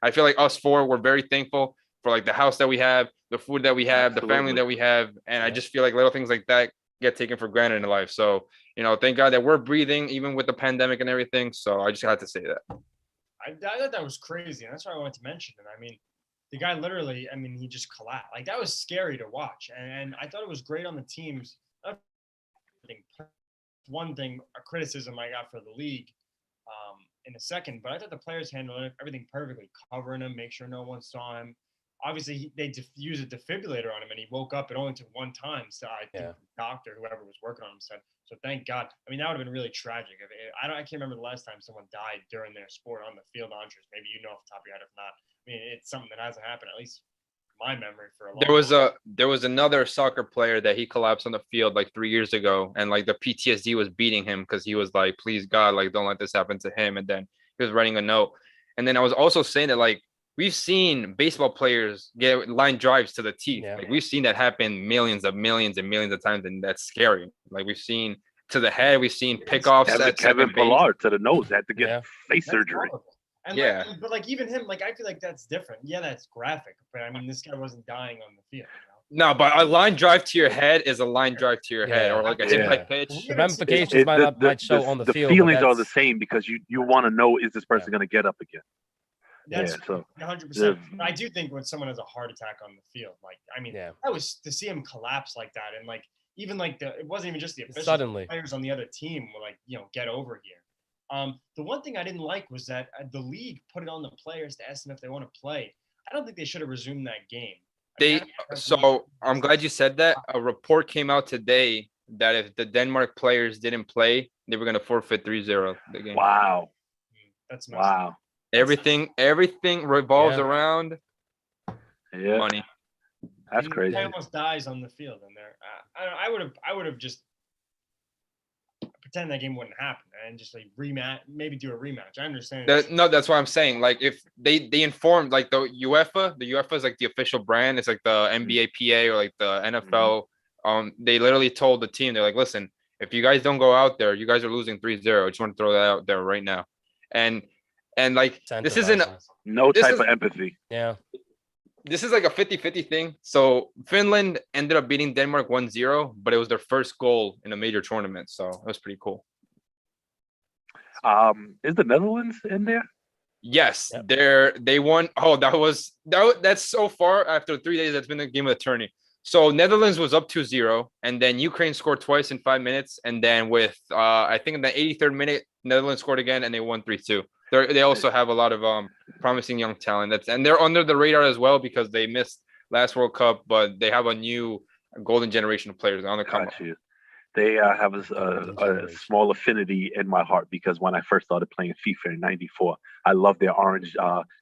I feel like us four, we're very thankful for like the house that we have, the food that we have, the family that we have. And I just feel like little things like that get taken for granted in life. So, thank God that we're breathing even with the pandemic and everything. So I just had to say that. I thought that was crazy. And that's why I wanted to mention it. I mean, the guy literally, he just collapsed. Like, that was scary to watch. And I thought it was great on the teams. One thing, a criticism I got for the league in a second, but I thought the players handled everything perfectly, covering him, make sure no one saw him. Obviously, they used a defibrillator on him, and he woke up. It only took one time. So I think the doctor, whoever was working on him, said. So thank God. That would have been really tragic. I can't remember the last time someone died during their sport on the field on injuries. Maybe off the top of your head. If not, it's something that hasn't happened, at least my memory, for a long time. There was another soccer player that he collapsed on the field like 3 years ago, and like the PTSD was beating him because he was like, please God, like don't let this happen to him. And then he was writing a note. And then I was also saying that like we've seen baseball players get line drives to the teeth. Yeah. Like we've seen that happen millions and millions of times, and that's scary. Like we've seen to the head, we've seen pickoffs. Kevin Pillar to the nose had to get face surgery. Horrible. And but even him, I feel like that's different. Yeah, that's graphic, but this guy wasn't dying on the field. No, but a line drive to your head is a line drive to your head, Yeah. or like a Yeah. hit by pitch. The ramifications might show on the field. but feelings are the that's- same because you want to know, is this person going to get up again? That's so 100%. I do think when someone has a heart attack on the field, like, I mean, Yeah. that was to see him collapse like that, and like even like it wasn't even just the officials, Suddenly. the players on the other team were like, get over here. The one thing I didn't like was that the league put it on the players to ask them if they want to play. I don't think they should have resumed that game. I'm glad you said that. A report came out today that if the Denmark players didn't play, they were going to forfeit 3-0 the game. Wow. That's messed up. Everything revolves around money. That's and crazy. The guy almost dies on the field, and there. I would have just pretend that game wouldn't happen and just like rematch, maybe do a rematch. I understand. That's what I'm saying. Like if they informed like the UEFA is like the official brand. It's like the NBA PA or like the NFL. They literally told the team, they're like, listen, if you guys don't go out there, you guys are losing 3-0. I just want to throw that out there right now. And like this isn't no type of empathy. Yeah. This is like a 50-50 thing. So Finland ended up beating Denmark 1-0, but it was their first goal in a major tournament. So it was pretty cool. Is the Netherlands in there? Yes, Yep. they won. Oh, that's so far after 3 days. That's been the game of the tourney. So Netherlands was up 2-0, and then Ukraine scored twice in 5 minutes, and then with I think in the 83rd minute, Netherlands scored again, and they won 3-2. They also have a lot of promising young talent. And they're under the radar as well because they missed last World Cup, but they have a new golden generation of players on the come up. They have a small affinity in my heart because when I first started playing FIFA in '94, I loved their orange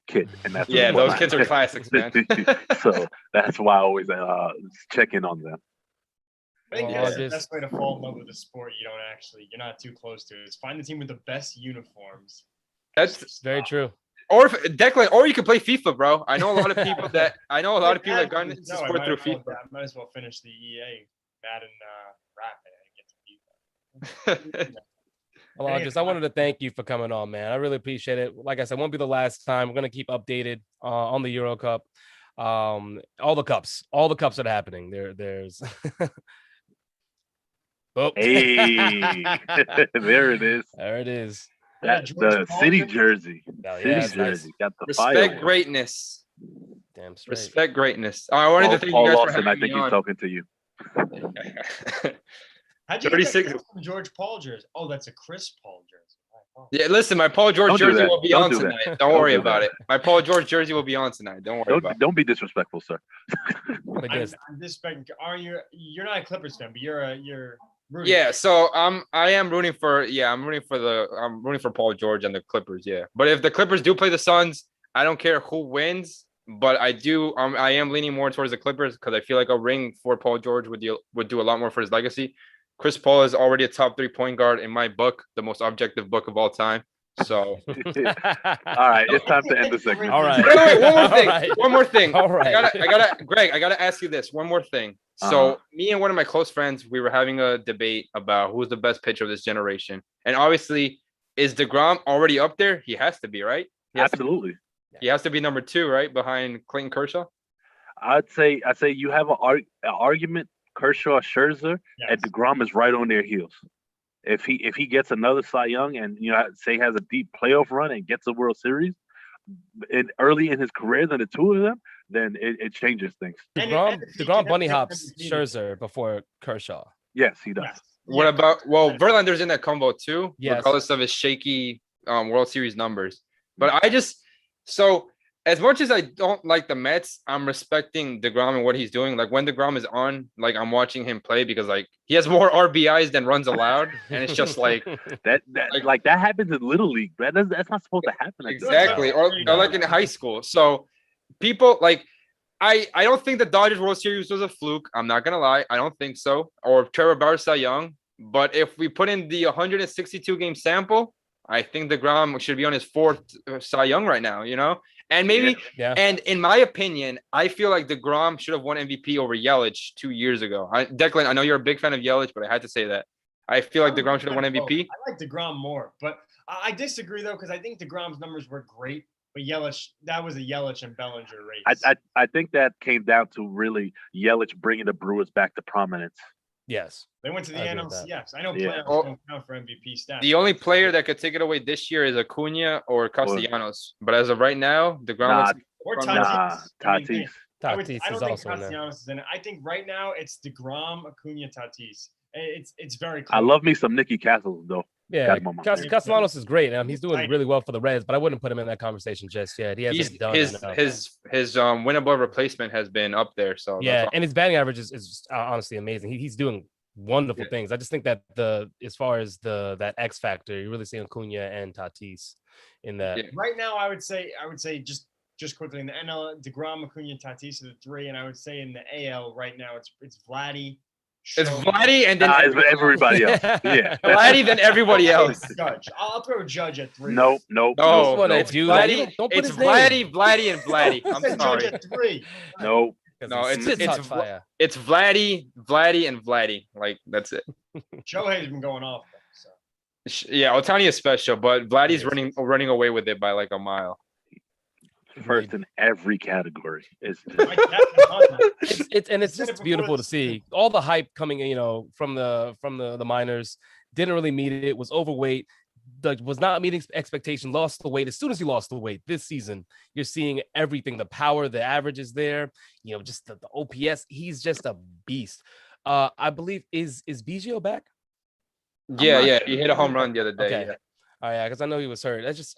kit, and that's those kits are classics, man. So that's why I always check in on them. I think that's the best way to fall in love with the sport. You're not too close to it. Is find the team with the best uniforms. That's very true. Or Declan, or you could play FIFA, bro. I know a lot of people that got into sport through FIFA. I might as well finish the EA Madden Rapid and get to FIFA. Well, I wanted to thank you for coming on, man. I really appreciate it. Like I said, won't be the last time. We're gonna keep updated on the Euro Cup. All the cups that are happening. There's oh, hey, there it is. There it is. That's the city jersey. City jersey. Got the respect greatness. Damn straight. Respect greatness. I wanted to thank Paul you guys Lawson, for having I think me he's on. talking to you. How'd you 36 get that George Paul jersey? Oh, that's a Chris Paul jersey. Yeah, listen, my Paul George jersey will be on tonight. Don't worry about it. My Paul George jersey will be on tonight. Don't worry about it. Don't be disrespectful, sir. I'm disrespecting. You're not a Clippers fan, but you're rooting. Yeah, so I am rooting for I'm rooting for Paul George and the Clippers, yeah. But if the Clippers do play the Suns, I don't care who wins, but I am leaning more towards the Clippers because I feel like a ring for Paul George would do a lot more for his legacy. Chris Paul is already a top 3 point guard in my book, the most objective book of all time. So, all right, it's time to end the segment. All right. Wait, one more thing. All right. I gotta ask you this. One more thing. So, me and one of my close friends, we were having a debate about who's the best pitcher of this generation, and obviously, is DeGrom already up there? He has to be, right? Absolutely. He has to be number 2, right, behind Clayton Kershaw. I'd say you have an argument. Kershaw, Scherzer, and DeGrom is right on their heels. If he gets another Cy Young and say has a deep playoff run and gets a World Series, early in his career than the two of them, then it changes things. DeGrom bunny hops Scherzer before Kershaw. Yes, he does. Yes. What about Verlander's in that combo too, yes. regardless of his shaky World Series numbers. But so as much as I don't like the Mets, I'm respecting DeGrom and what he's doing. Like when DeGrom is on, like I'm watching him play because like he has more RBIs than runs allowed, and it's just like that happens in Little League, man. That's not supposed to happen. Exactly, or like in high school. So people like I don't think the Dodgers World Series was a fluke. I'm not gonna lie, I don't think so. Or Trevor Bauer, Cy Young. But if we put in the 162 game sample, I think DeGrom should be on his 4th Cy Young right now. And maybe, and in my opinion, I feel like DeGrom should have won MVP over Yelich 2 years ago. Declan, I know you're a big fan of Yelich, but I had to say that. I feel like DeGrom should have won MVP. I like DeGrom more, but I disagree though because I think DeGrom's numbers were great But Yelich, that was a Yelich and Bellinger race. I think that came down to really Yelich bringing the Brewers back to prominence. Yes. They went to the NLCS. I know Yeah. playoffs don't count for MVP stats. The only player that could take it away this year is Acuna or Castellanos. But as of right now, Nah, or Tatis. Tatis. Tatis. I Tatis don't is think also in there. Castellanos is in it. I think right now it's DeGrom, Acuna, Tatis. It's very close. I love me some Nicky Castles though. Yeah, Got him on my team. Castellanos is great. He's doing really well for the Reds, but I wouldn't put him in that conversation just yet. He hasn't done enough. His win above replacement has been up there. So yeah, and his batting average is honestly amazing. He's doing wonderful things. I just think that as far as that X factor, you're really seeing Acuna and Tatis in that. Yeah. Right now, I would say just quickly in the NL, DeGrom, Acuna, Tatis are the three, and I would say in the AL right now it's Vladdy. It's Vladdy and then everybody else. Yeah, Vladdy, then everybody else. Judge. I'll throw Judge at 3. Nope. No, It's Vladdy. Don't put It's his name. Vladdy, and Vladdy. I'm sorry. Judge at 3. Nope. No, it's fire. It's Vladdy, and Vladdy. Like that's it. Shohei's been going off. So. Yeah, Ohtani is special, but Vladdy's running away with it by like a mile. First in every category. It's just beautiful to see. All the hype coming, from the minors didn't really meet it. It was overweight. Was not meeting expectation. Lost the weight. As soon as he lost the weight this season, you're seeing everything. The power, the average is there. Just the OPS. He's just a beast. I believe is Biggio back? Yeah. He hit a home run the other day. Okay. Yeah. All right, because I know he was hurt. That's just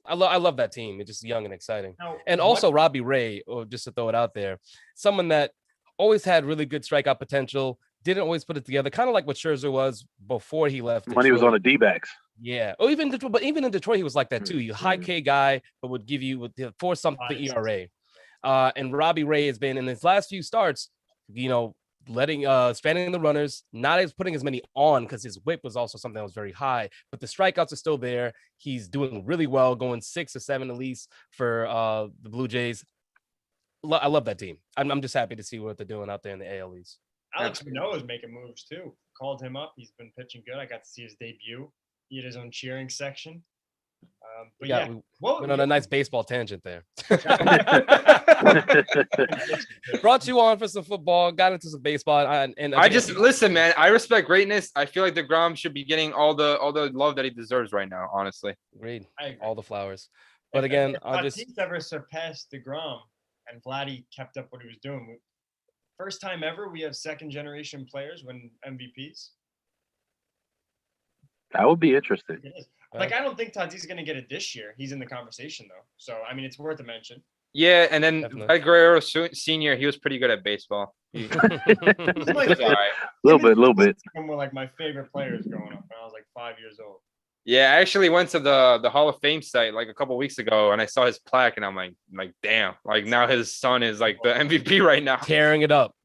I love that team. It's just young and exciting. Now, and also Robbie Ray, or just to throw it out there, someone that always had really good strikeout potential, didn't always put it together, kind of like what Scherzer was before he left Detroit. When he was on the D-backs. Yeah. Oh, even in Detroit, he was like that too. He high K guy, but would force something ERA. And Robbie Ray has been in his last few starts, letting stranding the runners, not as putting as many on because his whip was also something that was very high, but the strikeouts are still there. He's doing really well, going 6 or 7 at least for the Blue Jays. I love that team. I'm just happy to see what they're doing out there in the AL East. Alex Manoah is making moves too. Called him up. He's been pitching good. I got to see his debut. He had his own cheering section. We went on a nice baseball tangent there. Brought you on for some football, got into some baseball, and I just listen, man. I respect greatness. I feel like DeGrom should be getting all the love that he deserves right now. Honestly, agreed. All the flowers. But again, I'll just ever surpassed DeGrom and Vladdy kept up what he was doing. First time ever, we have second generation players win MVPs. That would be interesting. It is. Like, I don't think Tatis is going to get it this year. He's in the conversation, though. So, I mean, it's worth a mention. Yeah, and then Guerrero Senior, he was pretty good at baseball. He's a little bit. One were like my favorite players growing up when I was like 5 years old. Yeah, I actually went to the Hall of Fame site like a couple weeks ago, and I saw his plaque, and I'm like, damn! Like now his son is like the MVP right now, tearing it up.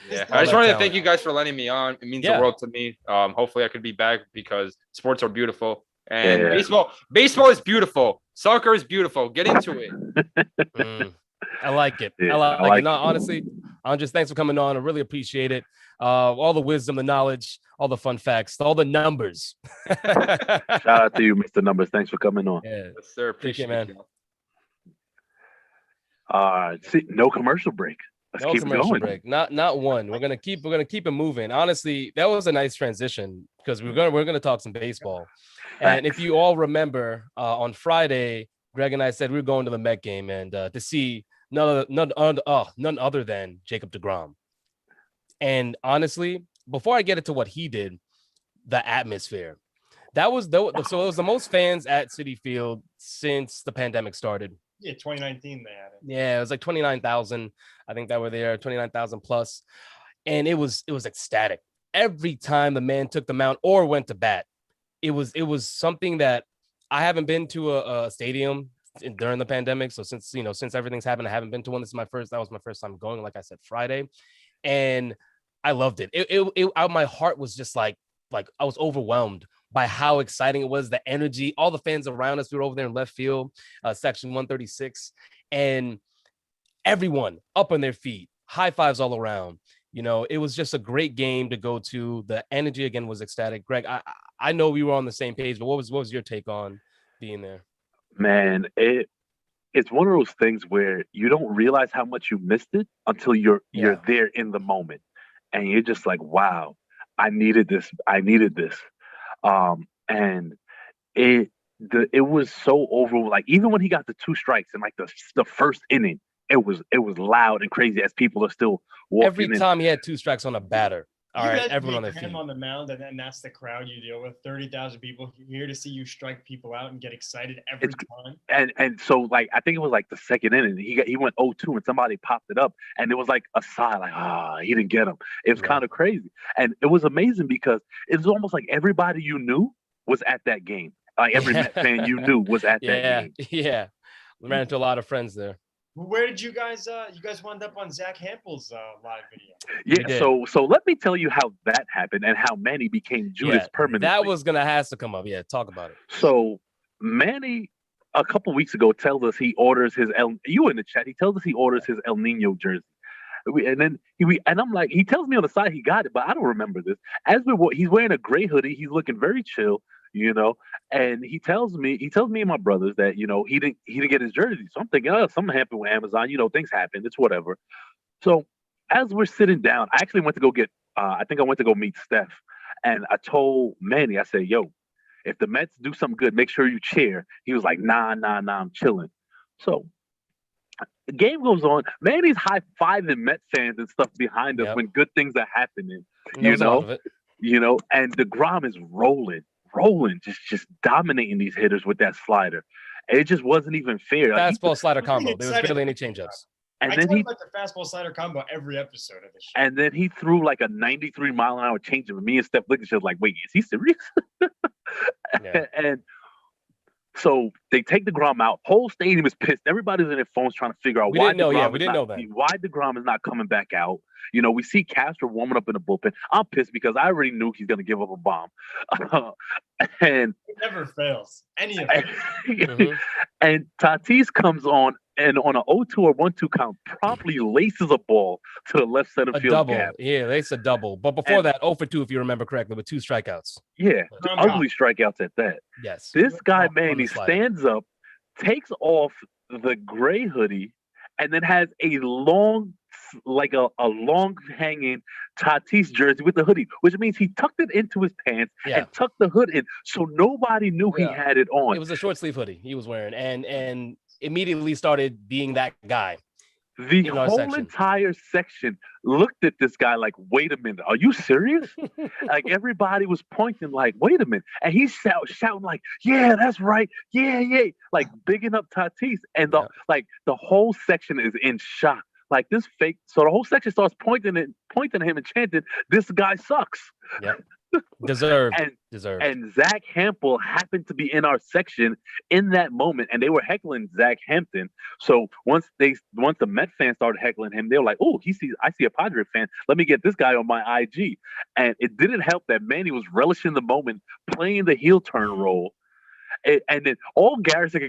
Yeah, I just wanted to thank you guys for letting me on. It means the world to me. Hopefully, I could be back because sports are beautiful and baseball is beautiful. Soccer is beautiful. Get into it. I like it. Yeah, I like it. No, honestly, Andres, thanks for coming on. I really appreciate it. All the wisdom, the knowledge, all the fun facts, all the numbers. Shout out to you, Mr. Numbers. Thanks for coming on. Yeah, yes, sir. Appreciate it, man. See, no commercial break. No commercial break. Not one. We're gonna keep it moving. Honestly, that was a nice transition because we're gonna talk some baseball. And if you all remember, on Friday, Greg and I said we were going to the Met game and to see none other than Jacob deGrom. And honestly, before I get into what he did, the atmosphere. So it was the most fans at Citi Field since the pandemic started. Yeah, 2019 they had it. Yeah, it was like 29,000. I think that were there, 29,000 plus. And it was ecstatic. Every time the man took the mound or went to bat, it was something that I haven't been to a stadium during the pandemic. So since everything's happened, I haven't been to one. That was my first time going, like I said, Friday. And I loved it. My heart was just like I was overwhelmed by how exciting it was, the energy, all the fans around us. We were over there in left field, section 136, and everyone up on their feet, high fives all around. It was just a great game to go to. The energy again was ecstatic. Greg, I know we were on the same page, but what was your take on being there? Man, it's one of those things where you don't realize how much you missed it until you're there in the moment, and you're just like, wow, I needed this. I needed this. And it it was so over. Like even when he got the two strikes in like the first inning, it was loud and crazy as people are still walking Every in. time he had two strikes on a batter. All You right, guys everyone on make their him feet. on the mound, and then that's the crowd you deal with. 30,000 people here to see you strike people out and get excited every time. And so like I think it was like the second inning, he went 0-2 and somebody popped it up, and it was like a sigh, like he didn't get him. It was kind of crazy, and it was amazing because it was almost like everybody you knew was at that game. Like every Met fan you knew was at that game. Yeah. We ran into a lot of friends there. Where did you guys wound up on Zach Hampel's live video? Yeah, so let me tell you how that happened and how Manny became Judas permanently. That was gonna have to come up. Yeah, talk about it. So Manny a couple weeks ago tells us he orders his you in the chat. He tells us he orders his El Nino jersey. And then I'm like, he tells me on the side he got it, but I don't remember this. He's wearing a gray hoodie. He's looking very chill, and he tells me and my brothers that he didn't get his jersey. So I'm thinking, something happened with Amazon. Things happen. It's whatever. So as we're sitting down, I actually went to go get. I think I went to go meet Steph, and I told Manny, I said, "Yo, if the Mets do something good, make sure you cheer." He was like, "Nah, I'm chilling." So the game goes on. Manny's high-fiving Met fans and stuff behind us when good things are happening. And DeGrom is rolling, just dominating these hitters with that slider. It just wasn't even fair. Fastball slider combo. There was barely any changeups. And I then talk about the fastball slider combo every episode of the show. And then he threw like a 93-mile-an-hour changeup. And me and Steph looked at each other like, wait, is he serious? And so they take DeGrom out. Whole stadium is pissed. Everybody's in their phones trying to figure out why DeGrom is not coming back out. We see Castro warming up in the bullpen. I'm pissed because I already knew he's going to give up a bomb. And it never fails. Any of it. And Tatis comes on and on an 0-2 or 1-2 count promptly laces a ball to the left center field double. gap. Yeah, laces a double. But before that, 0-2, if you remember correctly, with 2 strikeouts. Yeah, ugly strikeouts at that. Yes. This guy, man, he stands up, takes off the gray hoodie, and then has a long hanging Tatis jersey with the hoodie, which means he tucked it into his pants and tucked the hood in, so nobody knew he had it on. It was a short sleeve hoodie he was wearing, and immediately started being that guy. The whole entire section looked at this guy like, wait a minute, are you serious? Like everybody was pointing like, wait a minute. And he's shouting like, yeah, that's right. Yeah. Like bigging up Tatis. And the whole section is in shock. Like this fake. So the whole section starts pointing at him and chanting, this guy sucks. Yeah. Deserved. And Zach Hampel happened to be in our section in that moment, and they were heckling Zach Hampton. So once the Met fans started heckling him, they were like, "Oh, I see a Padre fan. Let me get this guy on my IG." And it didn't help that Manny was relishing the moment, playing the heel turn role. And then all Garrison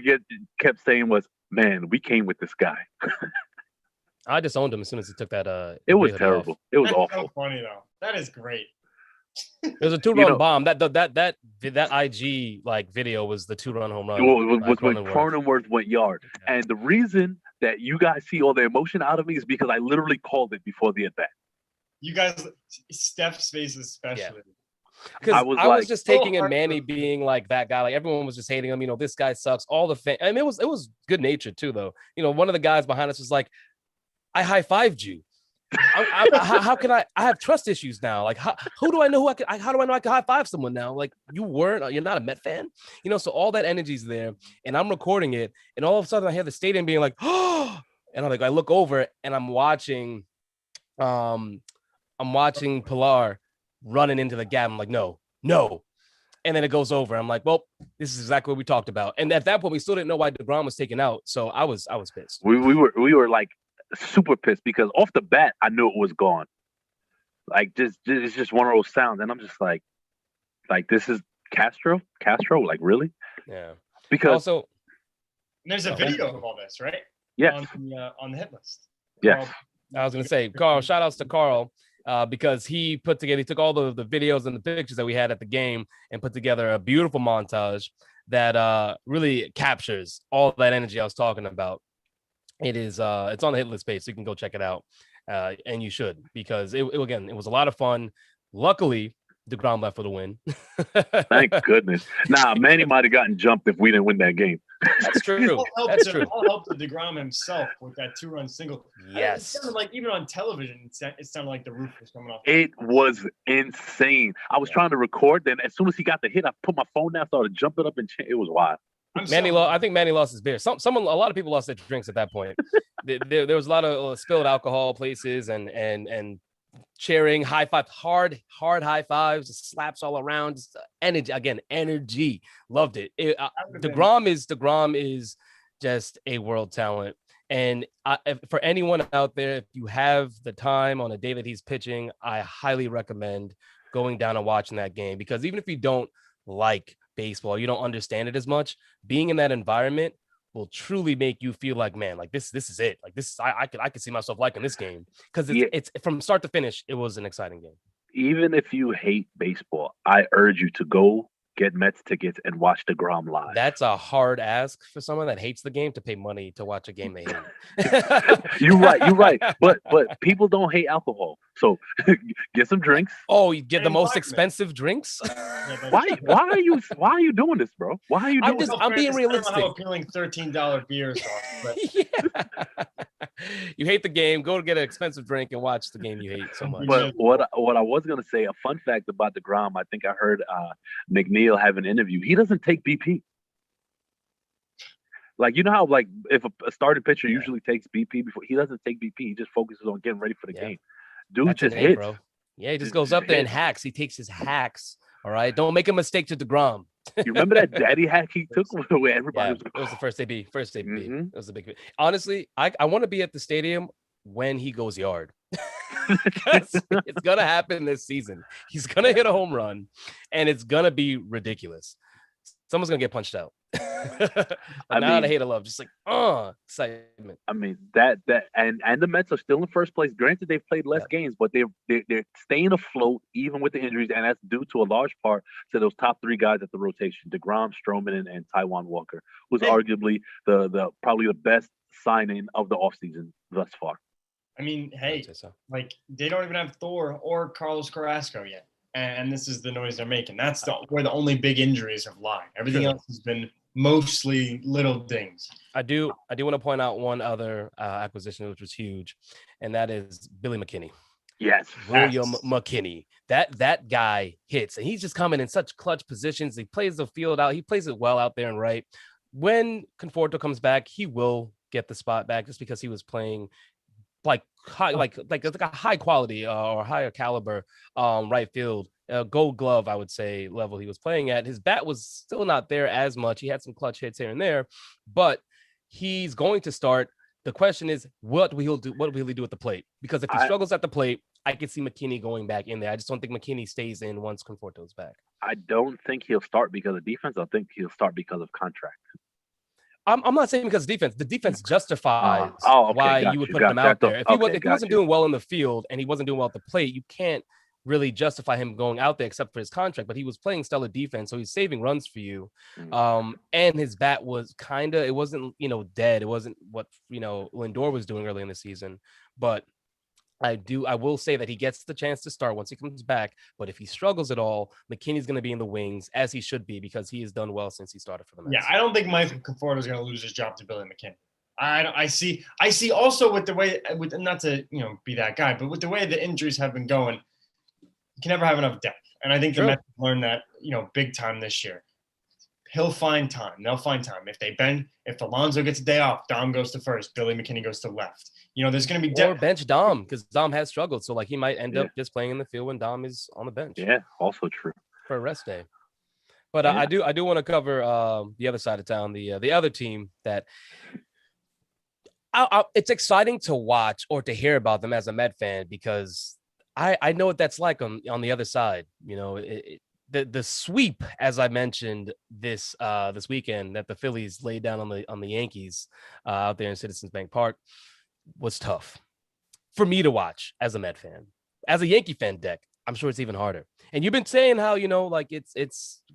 kept saying was, "Man, we came with this guy." I disowned him as soon as he took that. It was terrible. It was awful. So funny though. That is great. It was a 2-run bomb. That IG video was the 2-run home run. Was when Cronenworth went yard. Yeah. And the reason that you guys see all the emotion out of me is because I literally called it before the at-bat. You guys, Steph's face especially. Yeah. Because I was just taking in Manny being like that guy. Like everyone was just hating him. This guy sucks. All the fans. I mean, it was good natured too, though. One of the guys behind us was like, "I high-fived you. How can I have trust issues now? Like, who do I know how do I know I can high five someone now? Like, you're not a Met fan, so all that energy's there, and I'm recording it, and all of a sudden I hear the stadium being like, oh, and I look over and I'm watching Pilar running into the gap. I'm like, no. And then it goes over. I'm like, well, this is exactly what we talked about. And at that point, we still didn't know why DeGrom was taken out. So I was pissed. We were like super pissed because off the bat I knew it was gone. Like it's just one of those sounds, and I'm just like this is Castro, like really? Yeah. Because also there's a video of all this, right? Yes. On the hit list. Yes. I was gonna say, Carl. Shout outs to Carl. Because he took all the videos and the pictures that we had at the game and put together a beautiful montage that really captures all that energy I was talking about. It is it's on the hit list page, so you can go check it out. And you should, because it again, it was a lot of fun. Luckily, DeGrom left for the win. Thank goodness. Nah, Manny might have gotten jumped if we didn't win that game. That's true. That's true. All helped to DeGrom himself with that 2-run single. Yes. It sounded like, even on television, it sounded like the roof was coming off. It was insane. I was trying to record, then as soon as he got the hit, I put my phone down, started jumping up and it was wild. I think Manny lost his beer. A lot of people lost their drinks at that point. there was a lot of spilled alcohol places and cheering, high five, hard high fives, slaps all around, just energy. Loved it. DeGrom is just a world talent. And for anyone out there, if you have the time on a day that he's pitching, I highly recommend going down and watching that game, because even if you don't like baseball, you don't understand it as much, being in that environment will truly make you feel like, man, like this is it. Like this, I could see myself liking this game, because it's from start to finish. It was an exciting game. Even if you hate baseball, I urge you to go get Mets tickets and watch DeGrom live. That's a hard ask for someone that hates the game to pay money to watch a game they hate. You're right. But people don't hate alcohol, so get some drinks. Oh, you get the most expensive drinks? Why are you doing this, bro? Why are you doing this? I'm being realistic. How appealing $13 beers are. But. Yeah. You hate the game, go to get an expensive drink and watch the game you hate so much. But what I was gonna say, a fun fact about DeGrom, I think I heard McNeil have an interview. He doesn't take BP. Like, you know how, like, if a starting pitcher usually takes BP before, he doesn't take BP. He just focuses on getting ready for the game. Dude, that's just hits, bro. Yeah, he just goes up there and hacks. He takes his hacks. All right, don't make a mistake to DeGrom. You remember that daddy hack he took where everybody was? It was the first AB. Mm-hmm. It was a big. Honestly, I want to be at the stadium when he goes yard. It's gonna happen this season. He's gonna hit a home run, and it's gonna be ridiculous. Someone's gonna get punched out. I hate or love, just like excitement. I mean that and the Mets are still in first place. Granted, they've played less games, but they're staying afloat even with the injuries, and that's due to a large part to those top three guys at the rotation: DeGrom, Stroman, and Taijuan Walker, who's arguably the probably the best signing of the offseason thus far. I mean, hey, like, they don't even have Thor or Carlos Carrasco yet, and this is the noise they're making. That's where the only big injuries have lied. Everything else has been mostly little dings. I do want to point out one other acquisition which was huge, and that is Billy McKinney. Yes, William McKinney. That guy hits, and he's just coming in such clutch positions. He plays the field out. He plays it well out there and right. When Conforto comes back, he will get the spot back, just because he was playing like a high quality or higher caliber right field, Gold Glove, I would say, level he was playing at. His bat was still not there as much. He had some clutch hits here and there, but he's going to start. The question is, what will he do? What will he do at the plate? Because if he struggles at the plate, I can see McKinney going back in there. I just don't think McKinney stays in once Conforto's back. I don't think he'll start because of defense. I think he'll start because of contract. I'm not saying because of defense. The defense justifies why you would put him out there. If he wasn't doing well in the field and he wasn't doing well at the plate, you can't really justify him going out there except for his contract. But he was playing stellar defense, so he's saving runs for you. And his bat was it wasn't, dead. It wasn't what, Lindor was doing early in the season. But I will say that he gets the chance to start once he comes back. But if he struggles at all, McKinney's going to be in the wings, as he should be, because he has done well since he started for the Mets. Yeah, I don't think Michael Conforto is going to lose his job to Billy McKinney. I see also with the way, not to be that guy, but with the way the injuries have been going, you can never have enough depth. And I think the Mets learned that big time this year. He'll find time. They'll find time. If Alonso gets a day off, Dom goes to first, Billy McKinney goes to left. There's going to be or bench Dom, because Dom has struggled. So he might end up just playing in the field when Dom is on the bench. Yeah, also true for a rest day. But I do want to cover the other side of town, the other team that it's exciting to watch or to hear about them as a Met fan, because I know what that's like on the other side. The sweep, as I mentioned this weekend, that the Phillies laid down on the Yankees out there in Citizens Bank Park, was tough for me to watch as a Met fan. As a Yankee fan, Deck, I'm sure it's even harder. And you've been saying how, like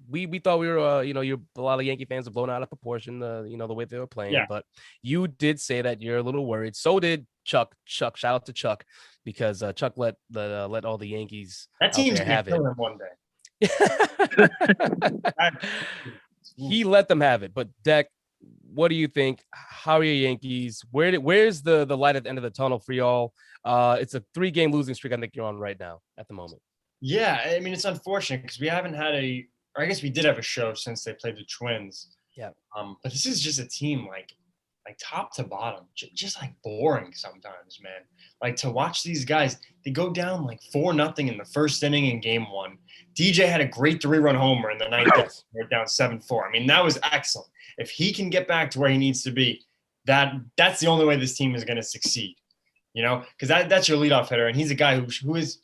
we thought we were, a lot of Yankee fans are blown out of proportion, the way they were playing. Yeah. But you did say that you're a little worried. So did Chuck. Shout out to Chuck, because Chuck let all the Yankees That out team's there gonna have it. kill him one day. He let them have it. But Deck, what do you think? How are your Yankees? Where's the light at the end of the tunnel for y'all? It's a 3-game losing streak I think you're on right now at the moment. Yeah, I mean, it's unfortunate because we haven't had or I guess we did have a show since they played the Twins. Yeah. But this is just a team like top to bottom, just like boring sometimes, man. Like to watch these guys, they go down like 4-0 in the first inning in game 1. DJ had a great 3-run homer in the ninth inning. They're down 7-4. I mean, that was excellent. If he can get back to where he needs to be, that's the only way this team is going to succeed. Because that's your leadoff hitter, and he's a guy who is,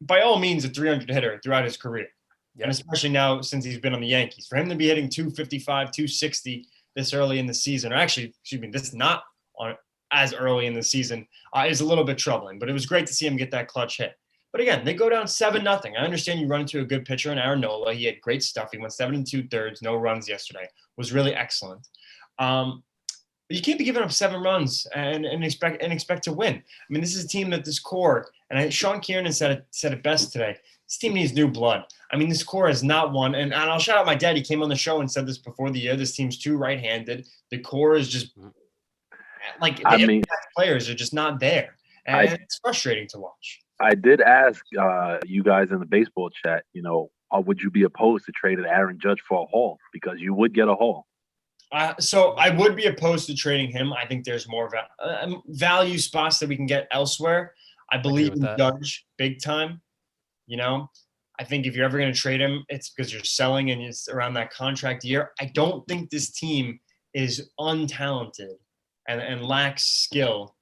by all means, a 300 hitter throughout his career. Yep. And especially now since he's been on the Yankees. For him to be hitting 255, 260 this early in the season, or actually, this not on as early in the season, is a little bit troubling. But it was great to see him get that clutch hit. But again, they go down 7-0. I understand you run into a good pitcher in Aaron Nola. He had great stuff. He went 7 2/3, no runs yesterday. Was really excellent. You can't be giving up 7 runs and expect to win. I mean, this is a team that this core, and Sean Kiernan said it best today. This team needs new blood. I mean, this core has not won, and I'll shout out my dad. He came on the show and said this before the year. This team's too right-handed. The core is just like players are just not there, and it's frustrating to watch. I did ask you guys in the baseball chat, would you be opposed to trading Aaron Judge for a haul, because you would get a haul. So I would be opposed to trading him. I think there's more value spots that we can get elsewhere. I believe in Judge big time. I think if you're ever going to trade him, it's because you're selling and it's around that contract year. I don't think this team is untalented and lacks skill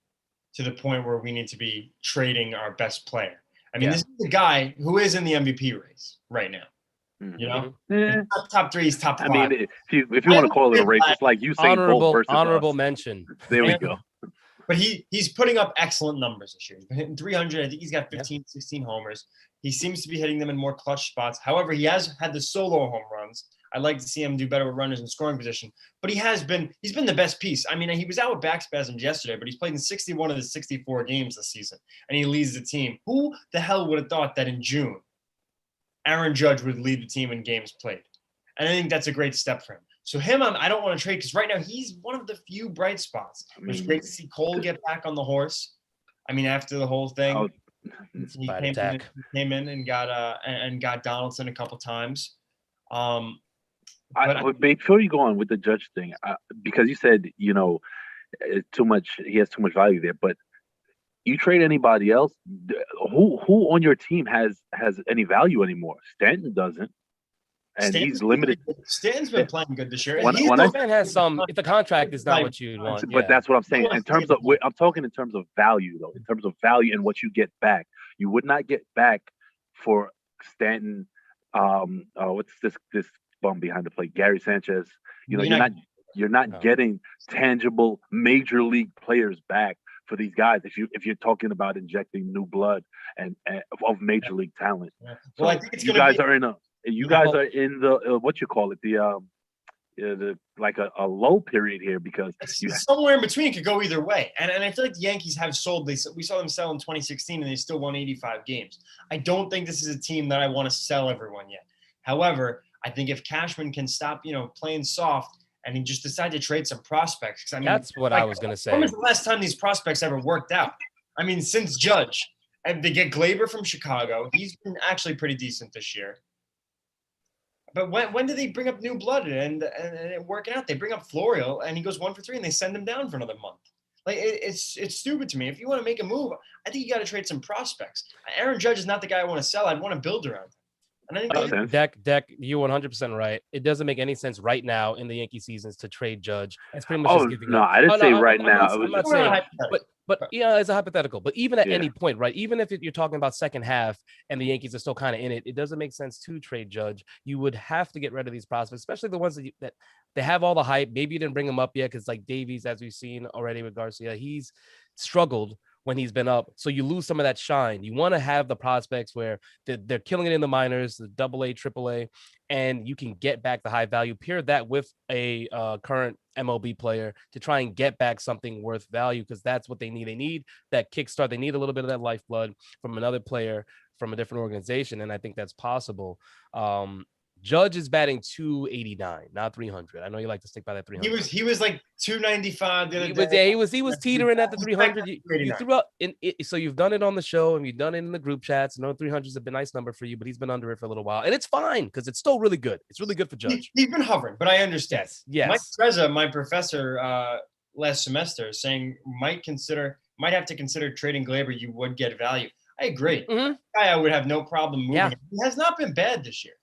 to the point where we need to be trading our best player. I mean, this is a guy who is in the MVP race right now. He's not top 3, he's top 5. I mean, if you want to call it a race, it's like you say honorable mention. There we go. But he's putting up excellent numbers this year. He's been hitting 300. I think he's got 15, 16 homers. He seems to be hitting them in more clutch spots. However, he has had the solo home runs. I'd like to see him do better with runners in scoring position. But he's been the best piece. I mean, he was out with back spasms yesterday, but he's played in 61 of the 64 games this season, and he leads the team. Who the hell would have thought that in June, Aaron Judge would lead the team in games played? And I think that's a great step for him. So him, I don't want to trade because right now he's one of the few bright spots. It was great to see Cole get back on the horse. I mean, after the whole thing, he came in and got Donaldson a couple times. Before you go on with the Judge thing, because you said too much, he has too much value there, but you trade anybody else, who on your team has any value anymore? Stanton doesn't. And he's limited. Stanton's been playing good this year. Stan has some. If the contract is not what you want, but that's what I'm saying. In terms of, I'm talking in terms of value, though. In terms of value and what you get back, you would not get back for Stanton. What's this bum behind the plate? Gary Sanchez. You're not getting tangible major league players back for these guys if you're talking about injecting new blood and of major league talent. So I think it's you guys are in the what you call it, the like a low period here, because somewhere in between. It could go either way, and I feel like the Yankees have sold. We saw them sell in 2016, and they still won 85 games. I don't think this is a team that I want to sell everyone yet. However, I think if Cashman can stop, playing soft, and he just decide to trade some prospects, because I mean, that's what I was going to say. When was the last time these prospects ever worked out? I mean, since Judge, and they get Glaber from Chicago. He's been actually pretty decent this year. But when do they bring up new blood and it working out? They bring up Florial and he goes 1 for 3 and they send him down for another month. Like it's stupid to me. If you want to make a move, I think you got to trade some prospects. Aaron Judge is not the guy I want to sell. I'd want to build around him. And I think Deck, you're 100% right. It doesn't make any sense right now in the Yankee seasons to trade Judge. It's pretty much just giving up. I didn't say right now. I'm not saying, but it's a hypothetical. But even at any point, right? Even if you're talking about second half and the Yankees are still kind of in it, it doesn't make sense to trade Judge. You would have to get rid of these prospects, especially the ones that they have all the hype. Maybe you didn't bring them up yet because like Davies, as we've seen already with Garcia, he's struggled when he's been up. So you lose some of that shine. You want to have the prospects where they're killing it in the minors, the AA, AAA, and you can get back the high value. Pair that with a current MLB player to try and get back something worth value, because that's what they need. They need that kickstart. They need a little bit of that lifeblood from another player from a different organization, and I think that's possible. Judge is batting 289, not 300. I know you like to stick by that 300. He was like 295 the other day. He was teetering at the 300. You threw up in it, so you've done it on the show and you've done it in the group chats. I know 300 is a nice number for you, but he's been under it for a little while, and it's fine because it's still really good. It's really good for Judge. He's been hovering, but I understand. Yes. Mike Frezza, my professor last semester, saying might have to consider trading Glaber. You would get value. I agree. I would have no problem moving. Yeah. He has not been bad this year.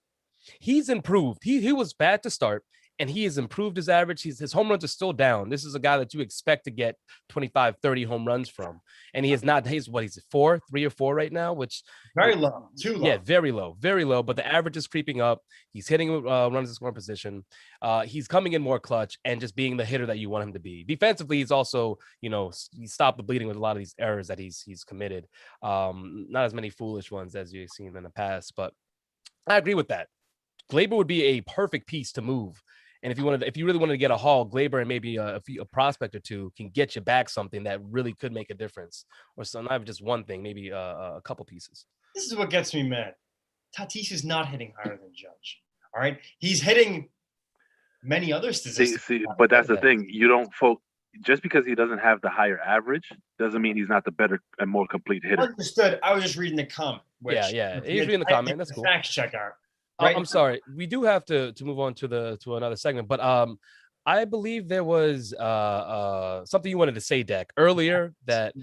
He's improved. He was bad to start, and he has improved his average. His home runs are still down. This is a guy that you expect to get 25, 30 home runs from, and he is not. He's 3 or 4 right now, which very low, too low. Yeah, very low, very low. But the average is creeping up. He's hitting runs in scoring position. He's coming in more clutch and just being the hitter that you want him to be. Defensively, he's also, he stopped the bleeding with a lot of these errors that he's committed. Not as many foolish ones as you've seen in the past, but I agree with that. Glaber would be a perfect piece to move. And if you really wanted to get a haul, Glaber and maybe a prospect or two can get you back something that really could make a difference, or so not just one thing, maybe a couple pieces. This is what gets me mad. Tatis is not hitting higher than Judge. All right, he's hitting many other statistics. But that's the thing. You don't just because he doesn't have the higher average doesn't mean he's not the better and more complete hitter. Understood. I was just reading the comment. Yeah. He's reading the comment. That's cool. Fact check out. Right? I'm sorry. We do have to move on to another segment, but I believe there was something you wanted to say, Deck, earlier that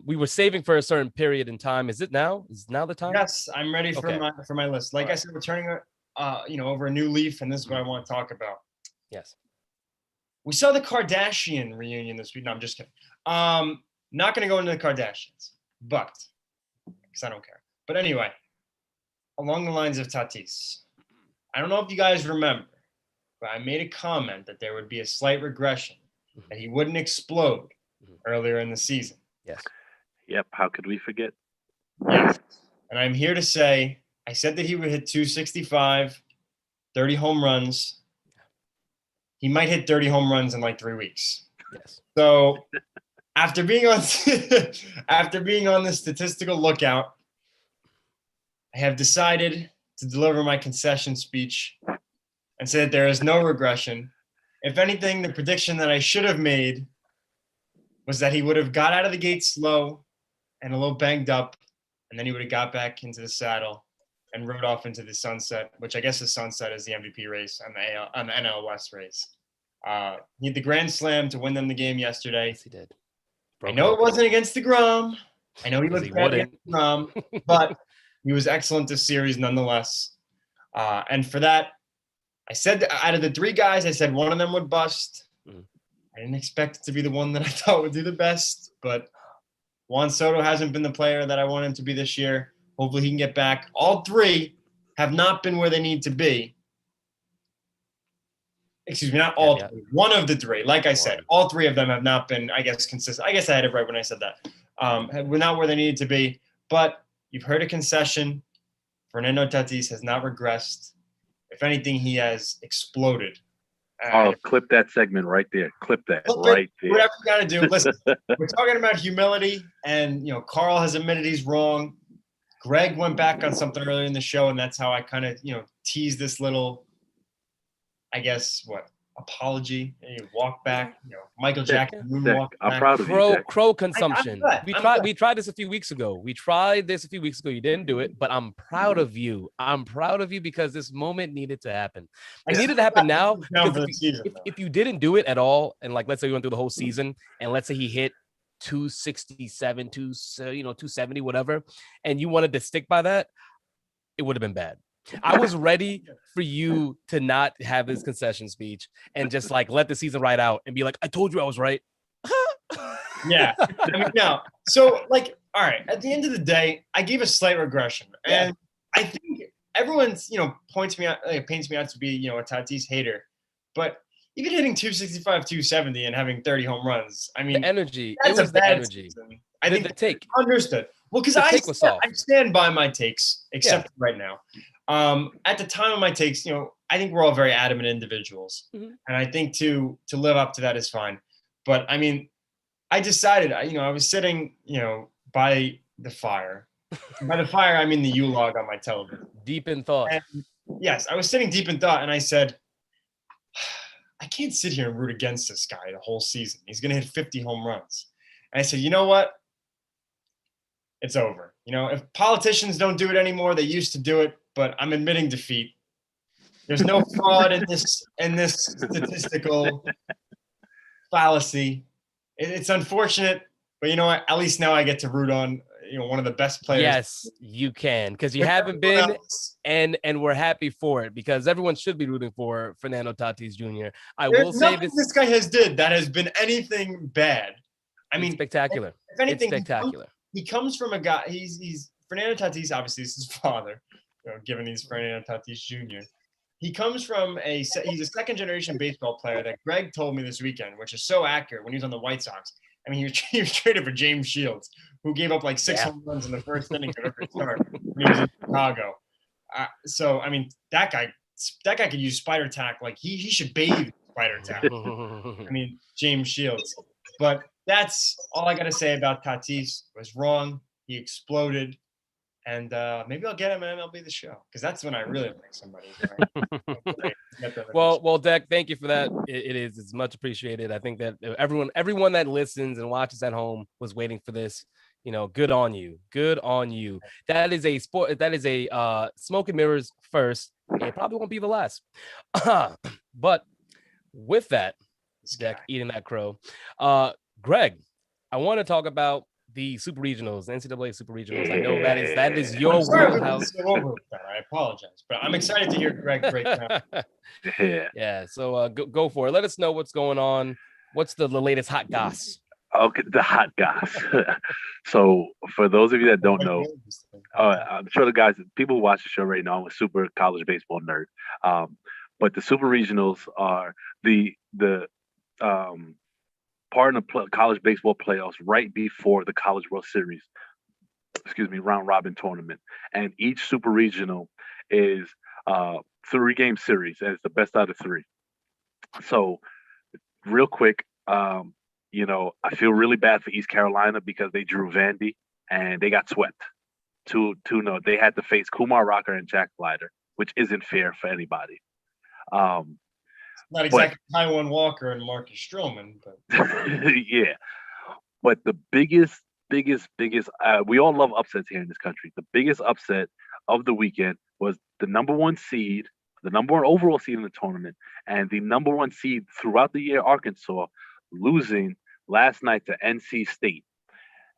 we were saving for a certain period in time. Is it now? Is now the time? Yes, I'm ready for my list. Like I said, we're turning over a new leaf, and this is what I want to talk about. Yes. We saw the Kardashian reunion this week. No, I'm just kidding. Not going to go into the Kardashians, but because I don't care. But anyway. Along the lines of Tatis, I don't know if you guys remember, but I made a comment that there would be a slight regression, that he wouldn't explode earlier in the season. Yes. Yep. How could we forget? Yes. And I'm here to say, I said that he would hit 265, 30 home runs. He might hit 30 home runs in like 3 weeks. Yes. So after being on the statistical lookout, I have decided to deliver my concession speech and say that there is no regression. If anything, the prediction that I should have made was that he would have got out of the gate slow and a little banged up, and then he would have got back into the saddle and rode off into the sunset, which I guess the sunset is the MVP race and the NL West race. He had the grand slam to win them the game yesterday. Yes, he did. I know it wasn't against DeGrom. I know he looked bad against DeGrom, but he was excellent this series nonetheless. And for that, I said out of the 3 guys, I said one of them would bust. I didn't expect it to be the one that I thought would do the best, but Juan Soto hasn't been the player that I want him to be this year. Hopefully he can get back. All 3 have not been where they need to be. Excuse me, not all 3. One of the 3. Like I said, all 3 of them have not been, I guess, consistent. I guess I had it right when I said that. We're not where they needed to be, but you've heard a concession. Fernando Tatis has not regressed. If anything, he has exploded. Clip that segment right there. Clip that right there. Whatever you got to do. Listen, we're talking about humility, and Carl has admitted he's wrong. Greg went back on something earlier in the show, and that's how I kind of teased this little, I guess, apology, walk back, Michael Jackson moonwalk. I'm proud of you. Crow consumption. We tried this a few weeks ago. You didn't do it, but I'm proud of you. I'm proud of you because this moment needed to happen. It needed to happen now. If you didn't do it at all, and let's say we went through the whole season, and let's say he hit 267, 270, whatever, and you wanted to stick by that, it would have been bad. I was ready for you to not have this concession speech and just let the season ride out and be like, I told you I was right. Yeah. No. So all right, at the end of the day, I gave a slight regression. And I think everyone's, paints me out to be, a Tatis hater. But even hitting 265, 270 and having 30 home runs, the energy. That's it was a bad energy. Season. I think the take. Understood. Well, because The I take was soft. stand by my takes, except right now. At the time of my takes, I think we're all very adamant individuals, and I think to live up to that is fine. But I mean, I decided, I was sitting, by the fire. By the fire, I mean the U-log on my television. Deep in thought. And yes, I was sitting deep in thought, and I said, I can't sit here and root against this guy the whole season. He's going to hit 50 home runs. And I said, you know what? It's over. If politicians don't do it anymore, they used to do it, but I'm admitting defeat. There's no fraud in this statistical fallacy. It's unfortunate, but you know what? At least now I get to root on one of the best players. Yes, you can, because you haven't been, and we're happy for it, because everyone should be rooting for Fernando Tatis Jr. There's nothing this guy has did that has been anything bad. I mean, spectacular. If anything, it's spectacular. He comes from a guy. He's Fernando Tatis. Obviously, is his father. Given he's Fernando Tatis Jr. He comes from he's a second generation baseball player that Greg told me this weekend, which is so accurate. When he was on the White Sox, I mean, he was traded for James Shields, who gave up like 6 home runs in the first inning of every start when he was in Chicago. So I mean, that guy could use spider tack. Like he should bathe in spider tack. I mean, James Shields. But that's all I got to say about Tatis. Was wrong. He exploded. And maybe I'll get him an MLB The Show, because that's when I really like somebody. Right? Well, Deck, thank you for that. It's much appreciated. I think that everyone that listens and watches at home was waiting for this. Good on you. Good on you. That is a sport. That is a smoke and mirrors first. It probably won't be the last. But with that, Deck eating that crow, Greg, I want to talk about the super regionals, NCAA super regionals. I know that is your wheelhouse. I apologize, but I'm excited to hear Greg break down. Yeah. So go for it. Let us know what's going on. What's the latest hot goss? Okay, the hot goss. So for those of you that don't know, I'm sure people who watch the show right now, I'm a super college baseball nerd. But the super regionals are the part of the college baseball playoffs right before the College World Series, round robin tournament. And each super regional is 3-game series, and it's the best out of 3. So real quick, I feel really bad for East Carolina because they drew Vandy and they got swept. 2-0. They had to face Kumar Rocker and Jack Leiter, which isn't fair for anybody. Not exactly Taiwan Walker and Marcus Stroman, but yeah. But the biggest, we all love upsets here in this country. The biggest upset of the weekend was the number 1 seed, the number 1 overall seed in the tournament, and the number 1 seed throughout the year, Arkansas, losing last night to NC State.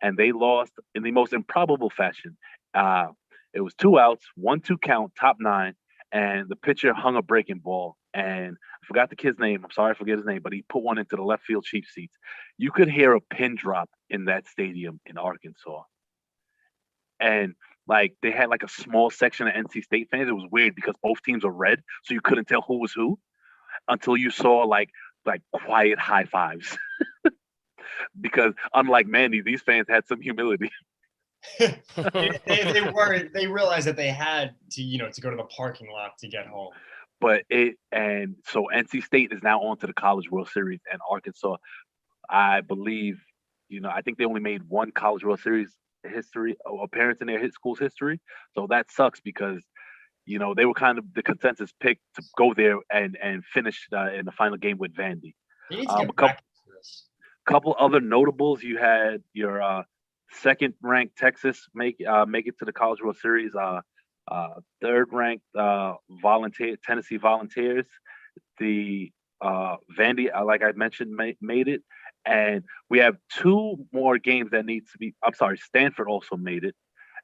And they lost in the most improbable fashion. It was 2 outs, 1-2 count, top 9, and the pitcher hung a breaking ball. And I forgot the kid's name. I'm sorry, I forget his name, but he put one into the left field cheap seats. You could hear a pin drop in that stadium in Arkansas. And they had a small section of NC State fans. It was weird because both teams were red, so you couldn't tell who was who until you saw like quiet high fives. Because unlike Mandy, these fans had some humility. they realized that they had to go to the parking lot to get home. So NC State is now on to the College World Series, and Arkansas, I believe, I think they only made 1 College World Series appearance in their school's history. So that sucks because, they were kind of the consensus pick to go there and finish in the final game with Vandy. Couple other notables. You had your second-ranked Texas make it to the College World Series. Third-ranked Tennessee Volunteers. The Vandy, like I mentioned, made it. And we have 2 more games that need to be. I'm sorry, Stanford also made it.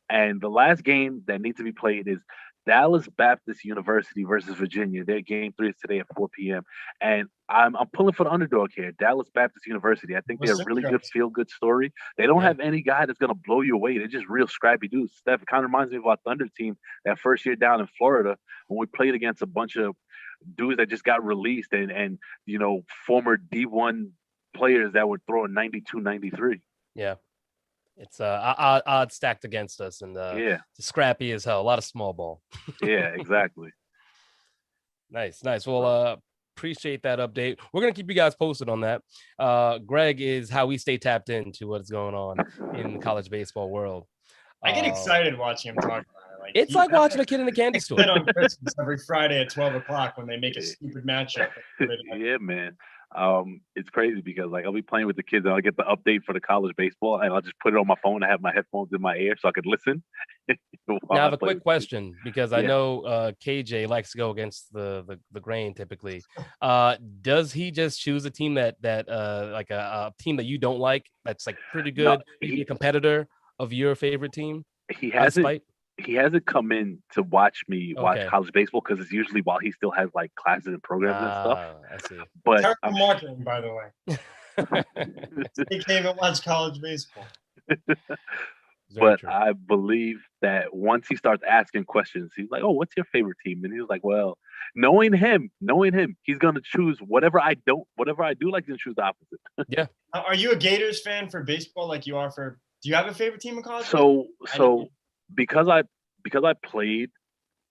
And the last game that needs to be played is Dallas Baptist University versus Virginia. Their game 3 is today at 4 p.m. And I'm pulling for the underdog here, Dallas Baptist University. I think they're a really good feel-good story. They don't have any guy that's going to blow you away. They're just real scrappy dudes. Steph, it kind of reminds me of our Thunder team that first year down in Florida when we played against a bunch of dudes that just got released and former D1 players that were throwing 92, 93. Yeah. It's odds stacked against us, and Yeah, scrappy as hell. A lot of small ball. yeah, exactly. Nice. Well, appreciate that update. We're gonna keep you guys posted on that. Greg is how we stay tapped into what's going on in the college baseball world. I get excited watching him talk about it. Like, It's like watching a kid in a candy store. On Christmas every Friday at 12 o'clock when they make a stupid matchup. Yeah, man. It's crazy because like I'll be playing with the kids and I'll get the update for the college baseball and I'll just put it on my phone. I have my headphones in my ear so I could listen. Now I have a quick question because I know KJ likes to go against the grain typically. Does he just choose a team that like a team that you don't like that's like pretty good, No, maybe a competitor of your favorite team? He hasn't come in to watch me watch college baseball because it's usually while he still has like classes and programs and stuff. I see. But terrible marketing, by the way. He came and watched college baseball. But true. I believe that once he starts asking questions, he's like, "Oh, what's your favorite team?" And he was like, "Well, knowing him, he's gonna choose whatever I do like, he's gonna choose the opposite." Yeah. Are you a Gators fan for baseball like you are for? Do you have a favorite team in college? So because I played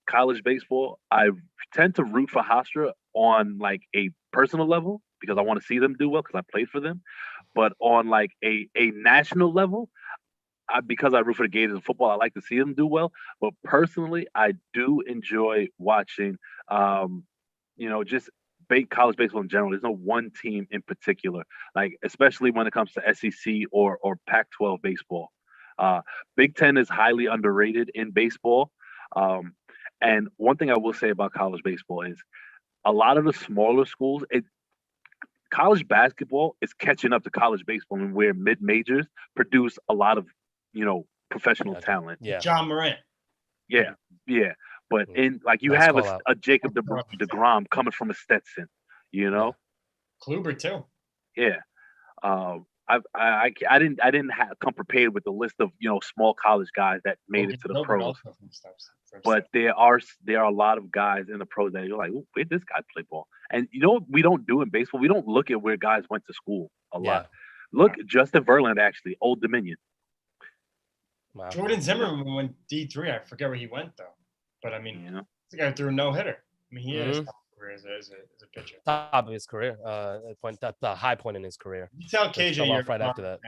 college baseball, I tend to root for Hofstra on like a personal level because I want to see them do well because I played for them. But on like a national level, because I root for the Gators in football, I like to see them do well. But personally, I do enjoy watching, just college baseball in general. There's no one team in particular, like especially when it comes to SEC or Pac-12 baseball. Big Ten is highly underrated in baseball. And one thing I will say about college baseball is a lot of the smaller schools, college basketball is catching up to college baseball, and where mid majors produce a lot of professional talent. Yeah, John Morant. Yeah. But in like you have a Jacob DeGrom coming from a Stetson, Kluber too. Yeah. I didn't come prepared with the list of small college guys that made it to the pros. But there are a lot of guys in the pros that you're like, where did this guy play ball? And we don't do in baseball. We don't look at where guys went to school a lot. Look, Justin Verlander actually, Old Dominion. Wow. Jordan Zimmerman went D3. I forget where he went though. But I mean, the guy threw a no-hitter. I mean, he is career as a pitcher. Top of his career, the high point in his career. You tell KJ right after that.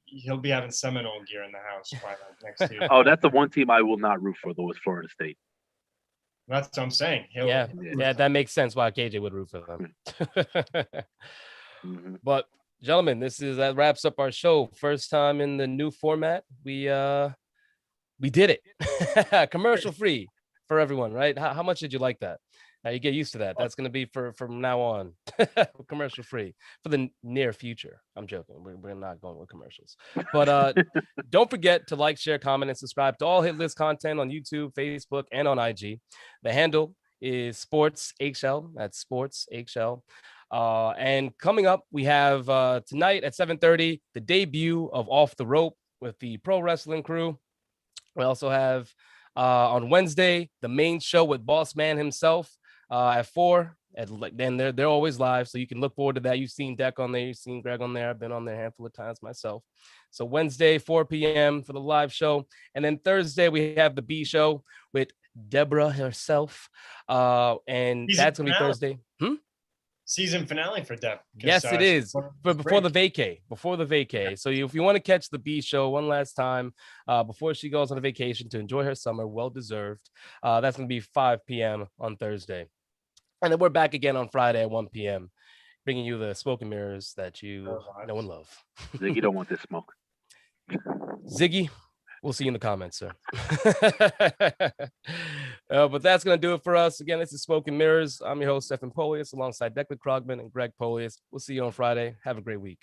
He'll be having Seminole gear in the house by next year. Oh, that's the one team I will not root for though, is Florida State. That's what I'm saying. That makes sense why KJ would root for them. But gentlemen, that wraps up our show. First time in the new format. We did it. Commercial free for everyone, right? How much did you like that? Now you get used to that. That's going to be from now on, commercial free for the near future. I'm joking. We're not going with commercials. But don't forget to like, share, comment, and subscribe to all Hit List content on YouTube, Facebook, and on IG. The handle is Sports HL. That's Sports HL. And coming up, we have tonight at 7:30 the debut of Off the Rope with the pro wrestling crew. We also have on Wednesday the main show with Boss Man himself. At 4, then they're always live, so you can look forward to that. You've seen Deck on there, you've seen Greg on there. I've been on there a handful of times myself. So Wednesday, 4 p.m. for the live show, and then Thursday we have the B show with Deborah herself, and that's gonna be Thursday. Season finale for Deb. Yes, it is. Before the vacay. So if you want to catch the B show one last time before she goes on a vacation to enjoy her summer, well deserved. That's gonna be 5 p.m. on Thursday. And then we're back again on Friday at 1 p.m., bringing you the smoke and mirrors that you know and love. Ziggy don't want this smoke. Ziggy, we'll see you in the comments, sir. But that's going to do it for us. Again, this is Smoke and Mirrors. I'm your host, Stephen Polius, alongside Declan Krogman and Greg Polius. We'll see you on Friday. Have a great week.